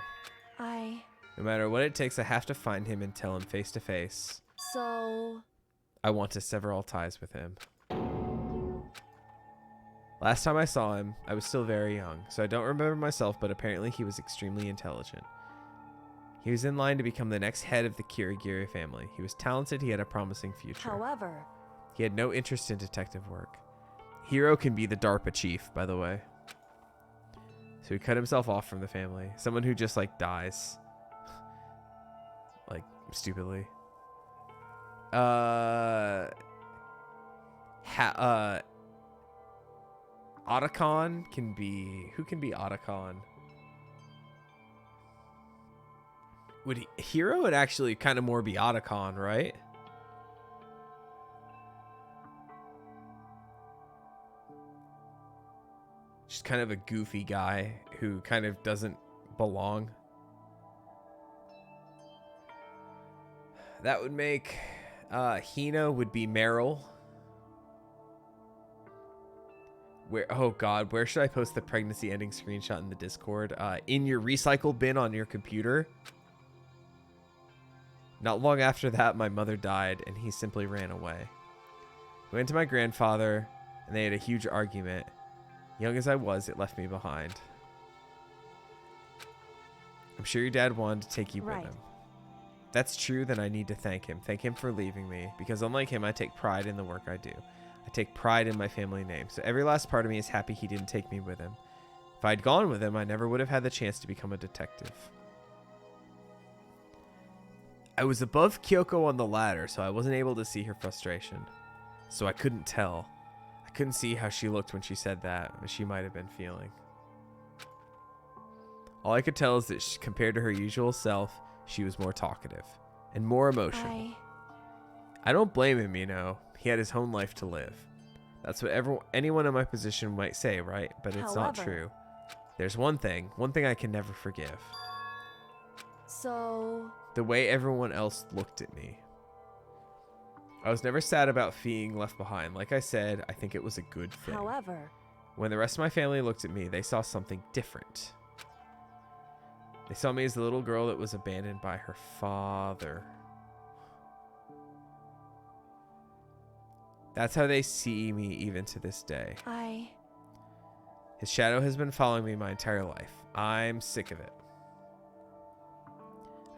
S1: No matter what it takes, I have to find him and tell him face to face.
S2: So...
S1: I want to sever all ties with him. Last time I saw him, I was still very young, so I don't remember myself, but apparently he was extremely intelligent. He was in line to become the next head of the Kirigiri family. He was talented, he had a promising future.
S2: However...
S1: He had no interest in detective work. Hero can be the DARPA chief, by the way. So he cut himself off from the family. Someone who just, like, dies. Like, stupidly. Otacon can be... Who can be Otacon? Hero would actually kind of more be Otacon, right? Just kind of a goofy guy who kind of doesn't belong. That would make Hina would be Meryl. Oh god, where should I post the pregnancy ending screenshot in the Discord? In your recycle bin on your computer. Not long after that, my mother died and he simply ran away. I went to my grandfather and they had a huge argument. Young as I was, it left me behind. I'm sure your dad wanted to take you with him. If that's true, then I need to thank him. Thank him for leaving me, because unlike him, I take pride in the work I do. I take pride in my family name, so every last part of me is happy he didn't take me with him. If I'd gone with him, I never would have had the chance to become a detective. I was above Kyoko on the ladder, so I wasn't able to see her frustration. So I couldn't tell. I couldn't see how she looked when she said that, but she might have been feeling. All I could tell is that compared to her usual self, she was more talkative and more emotional. I don't blame him, you know. He had his own life to live. That's what anyone in my position might say, right? But it's not true. There's one thing I can never forgive.
S2: So...
S1: The way everyone else looked at me. I was never sad about being left behind. Like I said, I think it was a good thing.
S2: However...
S1: When the rest of my family looked at me, they saw something different. They saw me as the little girl that was abandoned by her father. That's how they see me even to this day. His shadow has been following me my entire life. I'm sick of it.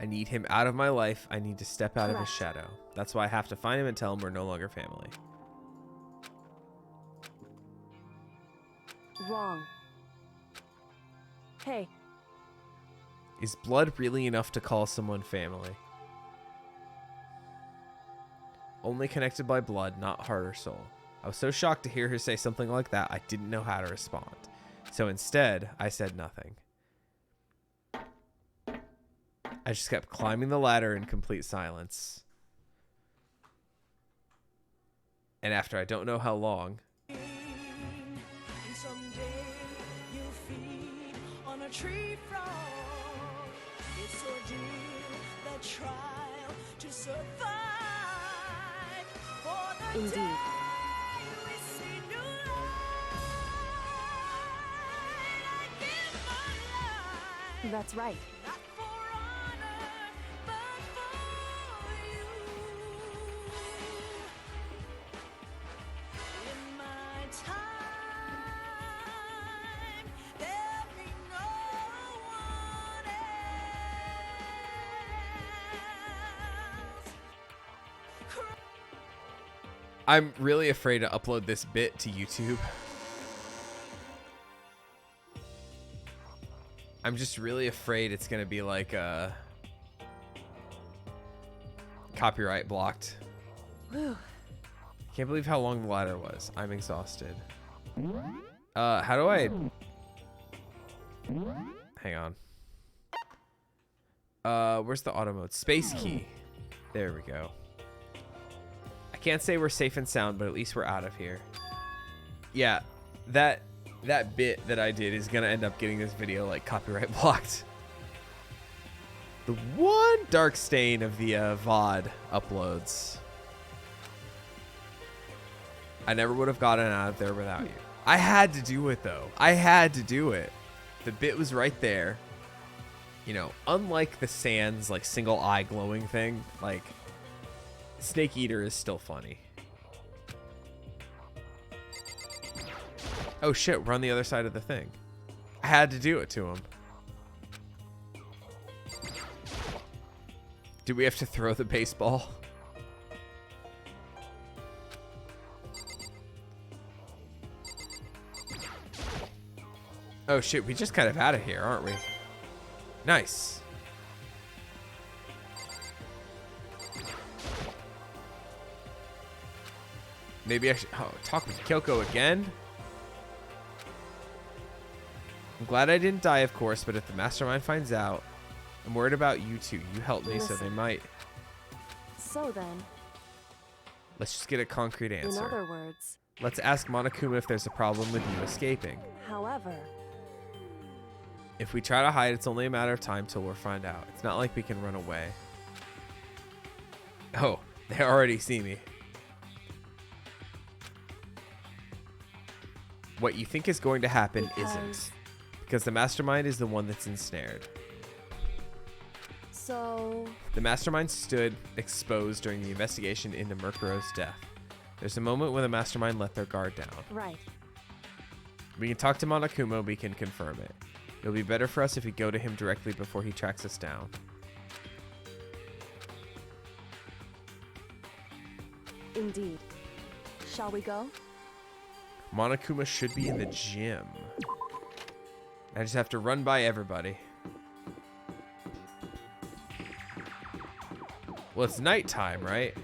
S1: I need him out of my life. I need to step out of his shadow. That's why I have to find him and tell him we're no longer family.
S2: Wrong. Hey.
S1: Is blood really enough to call someone family? Only connected by blood, not heart or soul. I was so shocked to hear her say something like that, I didn't know how to respond. So instead, I said nothing. I just kept climbing the ladder in complete silence. And after I don't know how long...
S8: Someday you'll feed on a tree frog. It's ordeal, the trial to survive. For the
S2: Indeed.
S8: day we see new light, I give my life.
S2: That's right.
S8: Not for honor, but for you. In my time, there'll be no one else.
S1: I'm really afraid to upload this bit to YouTube. I'm just really afraid it's going to be like copyright blocked.
S2: Whew.
S1: Can't believe how long the ladder was. I'm exhausted. How do I... Hang on. Where's the auto mode? Space key. There we go. I can't say we're safe and sound, but at least we're out of here. Yeah, that bit that I did is gonna end up getting this video like copyright blocked. The one dark stain of the VOD uploads. I never would have gotten out of there without you. I had to do it, though. I had to do it. The bit was right there. You know, unlike the Sans, like, single eye glowing thing, like, Snake Eater is still funny. Oh, shit. We're on the other side of the thing. I had to do it to him. Do we have to throw the baseball? Oh shit, we just kind of out of here, aren't we? Nice. Maybe I should talk with Kyoko again? I'm glad I didn't die, of course, but if the mastermind finds out, I'm worried about you two. You helped me, so they might.
S2: So then,
S1: Let's just get a concrete answer.
S2: in other words,
S1: Let's ask Monokuma if there's a problem with you escaping.
S2: however,
S1: If we try to hide, it's only a matter of time till we'll find out. It's not like we can run away. Oh, they already see me. What you think is going to happen isn't. Because the mastermind is the one that's ensnared.
S2: so
S1: The mastermind stood exposed during the investigation into Murkuro's death. There's a moment when the mastermind let their guard down.
S2: right.
S1: We can talk to Monokuma, we can confirm it. It'll be better for us if we go to him directly before he tracks us down.
S2: Indeed. Shall we go?
S1: Monokuma should be in the gym. I just have to run by everybody. Well, it's nighttime, right?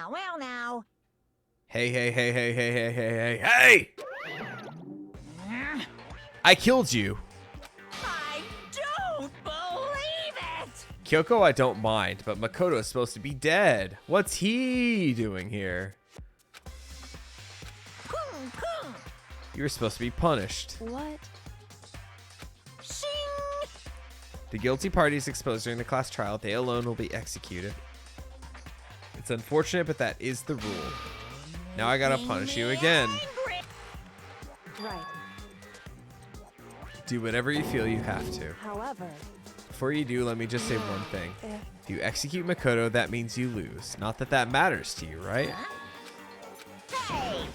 S7: Well now.
S1: Hey, hey, hey, hey, hey, hey, hey, hey, hey! I killed you.
S7: I don't believe it!
S1: Kyoko, I don't mind, but Makoto is supposed to be dead. What's he doing here? You were supposed to be punished.
S2: What?
S7: Shing!
S1: The guilty parties exposed during the class trial, they alone will be executed. It's unfortunate, but that is the rule. Now I gotta punish you again.
S2: Right.
S1: Do whatever you feel you have to.
S2: However,
S1: Before you do, let me just say one thing.
S2: if
S1: If you execute Makoto, that means you lose. Not that that matters to you, right?
S7: Hey!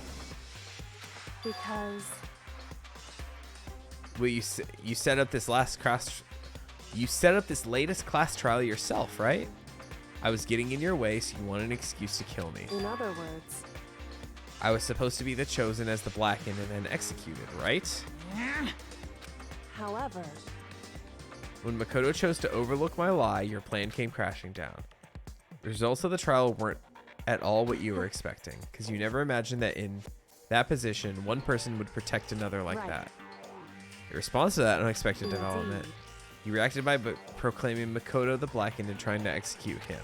S2: because
S1: Well, you set up this last class. You set up this latest class trial yourself, right? I was getting in your way, so you wanted an excuse to kill me.
S2: in other words,
S1: I was supposed to be the chosen as the blackened and then executed, right?
S2: however,
S1: When Makoto chose to overlook my lie, your plan came crashing down. The results of the trial weren't at all what you were expecting, because you never imagined that in that position, one person would protect another like
S2: Right.
S1: that. Your response to that unexpected
S2: Indeed.
S1: development, you reacted by proclaiming Makoto the blackened and trying to execute him.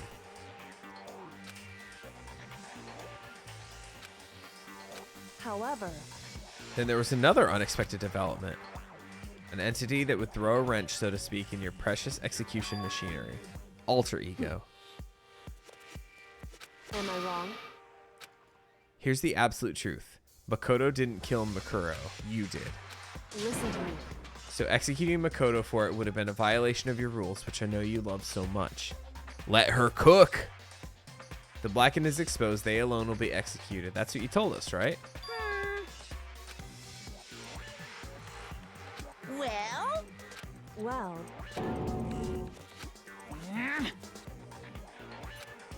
S2: however,
S1: Then there was another unexpected development. An entity that would throw a wrench, so to speak, in your precious execution machinery. Alter ego.
S2: am I wrong?
S1: Here's the absolute truth. Makoto didn't kill Makuro. You did.
S2: Listen to me.
S1: So executing Makoto for it would have been a violation of your rules, which I know you love so much. Let her cook! The blackened is exposed. They alone will be executed. That's what you told us, right?
S7: Well?
S2: Well,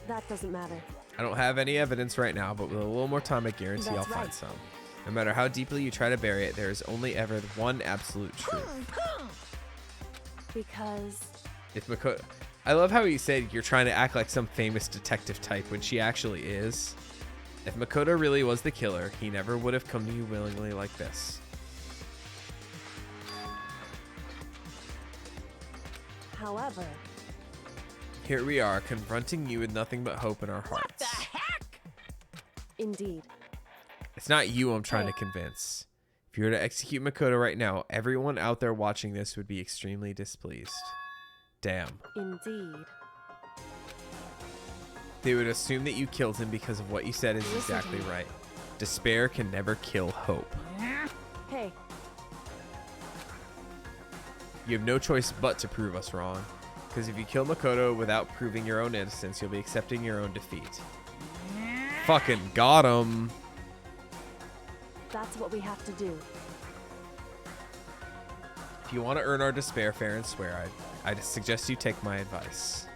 S2: that doesn't matter.
S1: I don't have any evidence right now, but with a little more time, I guarantee I'll
S2: That's
S1: find
S2: right.
S1: some. No matter how deeply you try to bury it, there is only ever one absolute truth.
S2: Because
S1: If Makoto, I love how he said you're trying to act like some famous detective type when she actually is. If Makoto really was the killer, he never would have come to you willingly like this.
S2: However,
S1: Here we are, confronting you with nothing but hope in our
S7: What
S1: hearts.
S7: the heck?
S2: indeed,
S1: It's not you I'm trying to convince. If you were to execute Makoto right now, everyone out there watching this would be extremely displeased. Damn.
S2: indeed.
S1: They would assume that you killed him because of what you said is
S2: Listen to
S1: exactly
S2: me.
S1: right. Despair can never kill hope.
S2: Hey,
S1: You have no choice but to prove us wrong. Because if you kill Makoto without proving your own innocence, you'll be accepting your own defeat. Fucking got him.
S2: that's what we have to do.
S1: If you want to earn our despair fair and square, I'd suggest you take my advice.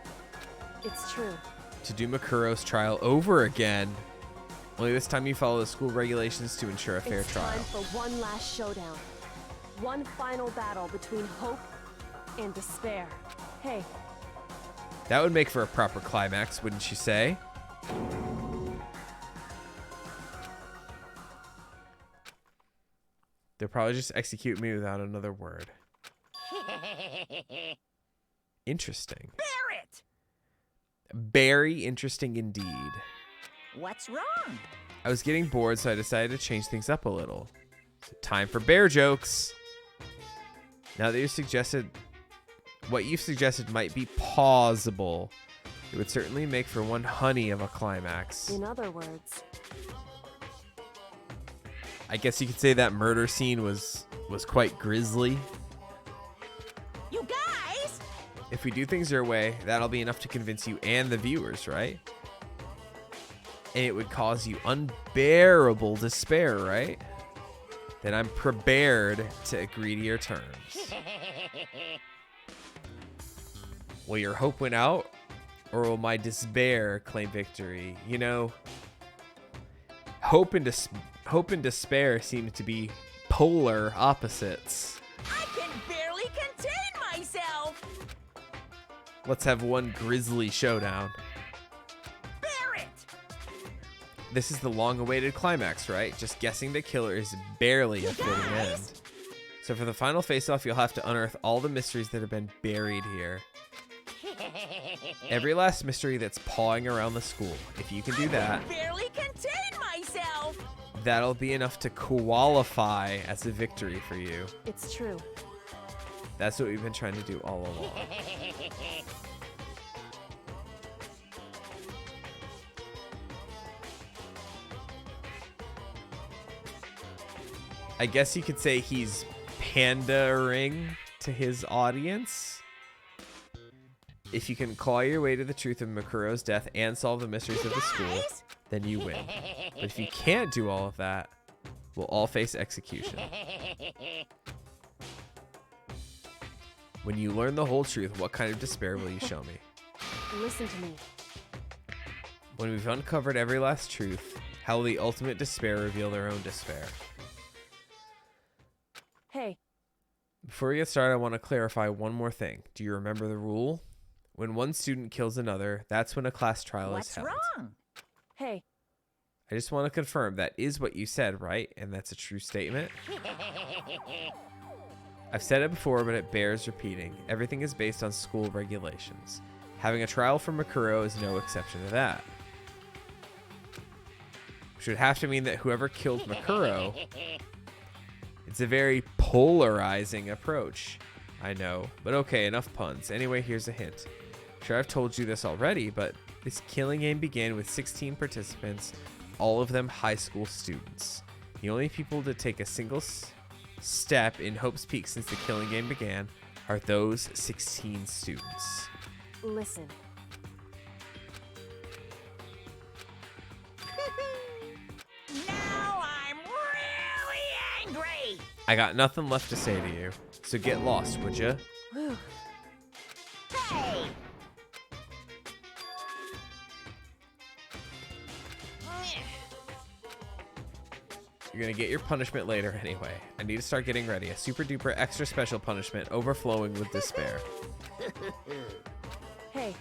S2: It's true.
S1: To do Makuro's trial over again. Only this time you follow the school regulations to ensure a fair
S2: It's
S1: trial.
S2: time for one last showdown. One final battle between hope and despair. Hey,
S1: That would make for a proper climax, wouldn't you say? They'll probably just execute me without another word. Interesting.
S7: Barrett!
S1: Very interesting indeed.
S7: What's wrong?
S1: I was getting bored, so I decided to change things up a little. So time for bear jokes. Now that you've suggested, what you've suggested might be plausible. It would certainly make for one honey of a climax.
S2: in other words,
S1: I guess you could say that murder scene was quite grisly.
S7: You guys!
S1: If we do things your way, that'll be enough to convince you and the viewers, right? And it would cause you unbearable despair, right? Then I'm prepared to agree to your terms. Will your hope win out? Or will my despair claim victory? You know, hope and despair seem to be polar opposites.
S7: I can barely contain myself!
S1: Let's have one grisly showdown.
S7: Barrett!
S1: This is the long-awaited climax, right? Just guessing the killer is barely a fitting end. So for the final face-off, you'll have to unearth all the mysteries that have been buried here. Every last mystery that's pawing around the school. If you can do that,
S7: Barely contain myself!
S1: that'll be enough to qualify as a victory for you.
S2: it's true.
S1: That's what we've been trying to do all along. I guess you could say he's pandering to his audience. If you can claw your way to the truth of Makuro's death and solve the mysteries of the school, then you win. But if you can't do all of that, we'll all face execution. When you learn the whole truth, what kind of despair will you show me?
S2: Listen to me.
S1: When we've uncovered every last truth, how will the ultimate despair reveal their own despair?
S2: Hey,
S1: Before we get started, I want to clarify one more thing. Do you remember the rule? When one student kills another, that's when a class trial
S7: What's
S1: is held.
S7: wrong?
S2: hey,
S1: I just want to confirm that is what you said, right? And that's a true statement? I've said it before, but it bears repeating. Everything is based on school regulations. Having a trial for Makuro is no exception to that. Which would have to mean that whoever killed Makuro, it's a very polarizing approach. I know, but okay, enough puns. Anyway, here's a hint. Sure, I've told you this already, but this killing game began with 16 participants, all of them high school students. The only people to take a single step in Hope's Peak since the killing game began are those 16 students.
S2: listen.
S7: Now I'm really angry!
S1: I got nothing left to say to you, so get lost, would ya?
S2: Whew.
S7: Hey!
S1: You're You're gonna get your punishment later anyway. I need to start getting ready. A super duper extra special punishment overflowing with despair.
S2: Hey,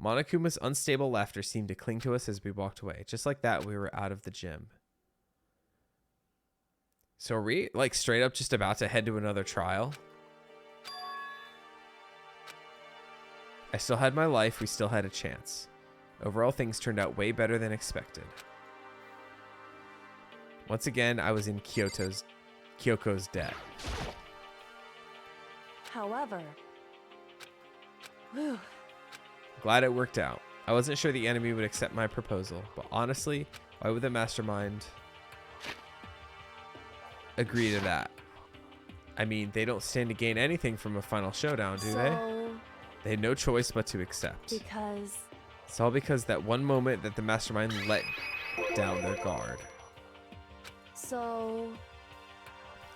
S1: Monokuma's unstable laughter seemed to cling to us as we walked away. Just like that, we were out of the gym. So are we, like, straight up just about to head to another trial? I still had my life. We still had a chance. Overall, things turned out way better than expected. Once again, I was in Kyoko's debt.
S2: however... Whew.
S1: Glad it worked out. I wasn't sure the enemy would accept my proposal, but honestly, why would the mastermind agree to that? I mean, they don't stand to gain anything from a final showdown, do they? They had no choice but to accept.
S2: Because...
S1: It's all because that one moment that the mastermind let down their guard.
S2: So...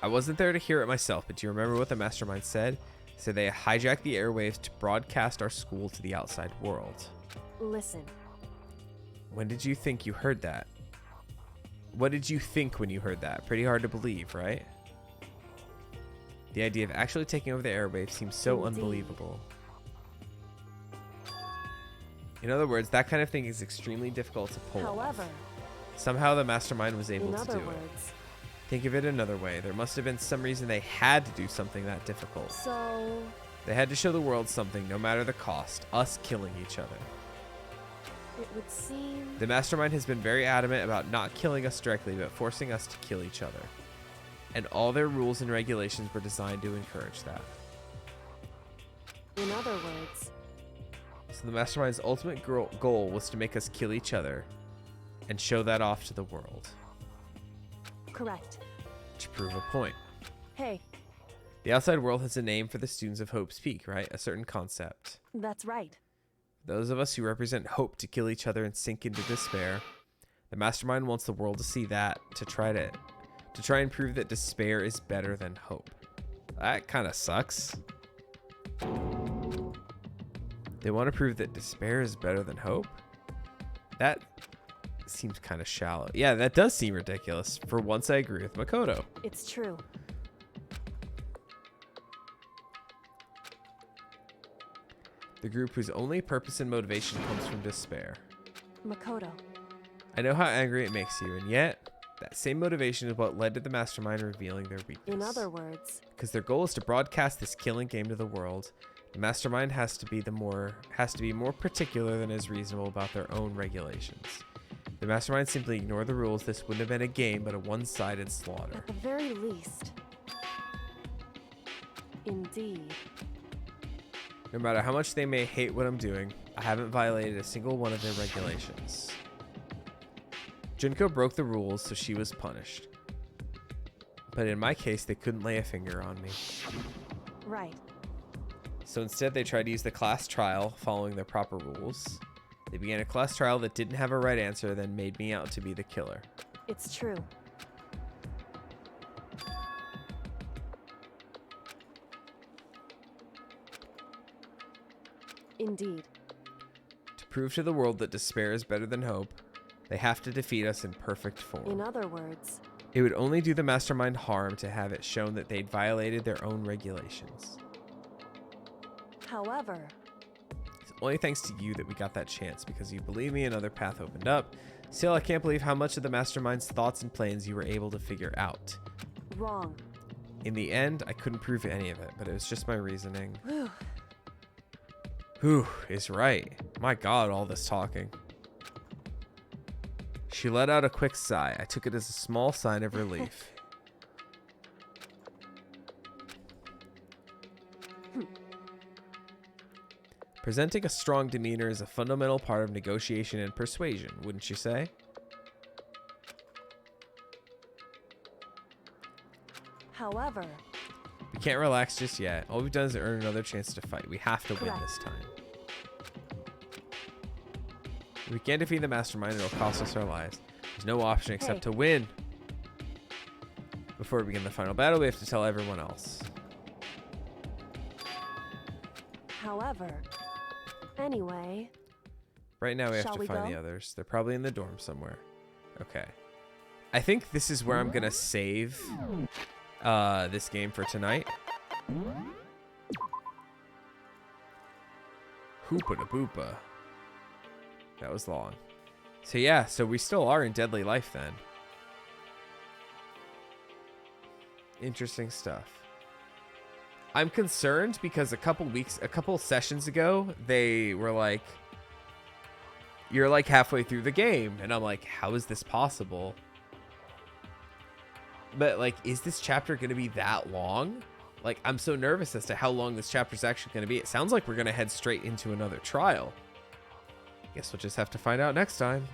S1: I wasn't there to hear it myself, but do you remember what the mastermind said? So they hijacked the airwaves to broadcast our school to the outside world.
S2: Listen.
S1: When did you think you heard that? What did you think when you heard that? Pretty hard to believe, right? The idea of actually taking over the airwaves seems so
S2: Indeed.
S1: unbelievable. In other words, that kind of thing is extremely difficult to pull
S2: However,
S1: off. Somehow the mastermind was able
S2: in
S1: to
S2: other
S1: do it.
S2: words...
S1: Think of it another way. There must have been some reason they had to do something that difficult.
S2: So...
S1: They had to show the world something, no matter the cost. Us killing each other.
S2: It would seem...
S1: The mastermind has been very adamant about not killing us directly, but forcing us to kill each other. And all their rules and regulations were designed to encourage that.
S2: In other words...
S1: So the mastermind's ultimate goal was to make us kill each other and show that off to the world.
S2: Correct.
S1: To prove a point.
S2: Hey,
S1: The outside world has a name for the students of Hope's Peak, right? A certain concept.
S2: that's right.
S1: Those of us who represent hope to kill each other and sink into despair. The mastermind wants the world to see that, to try and prove that despair is better than hope. That kind of sucks. They want to prove that despair is better than hope? That seems kind of shallow. Yeah, that does seem ridiculous. For once, I agree with Makoto.
S2: It's true.
S1: The group whose only purpose and motivation comes from despair.
S2: Makoto.
S1: I know how angry it makes you, and yet, that same motivation is what led to the mastermind revealing their weakness.
S2: In other words...
S1: Because their goal is to broadcast this killing game to the world, the mastermind has to be more particular than is reasonable about their own regulations. The mastermind simply ignored the rules. This wouldn't have been a game, but a one-sided slaughter.
S2: At the very least... Indeed.
S1: No matter how much they may hate what I'm doing, I haven't violated a single one of their regulations. Junko broke the rules, so she was punished. But in my case, they couldn't lay a finger on me.
S2: Right.
S1: So instead, they tried to use the class trial following their proper rules. They began a class trial that didn't have a right answer, then made me out to be the killer.
S2: It's true. Indeed.
S1: To prove to the world that despair is better than hope, they have to defeat us in perfect form.
S2: In other words...
S1: It would only do the mastermind harm to have it shown that they'd violated their own regulations.
S2: However...
S1: It's only thanks to you that we got that chance, because you believe me, another path opened up. Still, I can't believe how much of the mastermind's thoughts and plans you were able to figure out.
S2: Wrong.
S1: In the end, I couldn't prove any of it, but it was just my reasoning.
S2: Whew.
S1: Whew is right. My God, all this talking. She let out a quick sigh. I took it as a small sign of relief. Presenting a strong demeanor is a fundamental part of negotiation and persuasion, wouldn't you say?
S2: However...
S1: We can't relax just yet. All we've done is earn another chance to fight. We have to win
S2: Correct.
S1: this time. If we can't defeat the mastermind, it'll cost us our lives. There's no option except to win. Before we begin the final battle, we have to tell everyone else.
S2: However... Anyway,
S1: Right now we have
S2: Shall
S1: to
S2: we
S1: find
S2: go?
S1: the others. They're probably in the dorm somewhere. Okay. I think this is where I'm gonna save this game for tonight. Hoopa da boopa. That was long. So yeah, so we still are in Deadly Life then. Interesting stuff. I'm concerned because a couple sessions ago, they were like, you're like halfway through the game. And I'm like, how is this possible? But like, is this chapter going to be that long? Like, I'm so nervous as to how long this chapter is actually going to be. It sounds like we're going to head straight into another trial. Guess we'll just have to find out next time.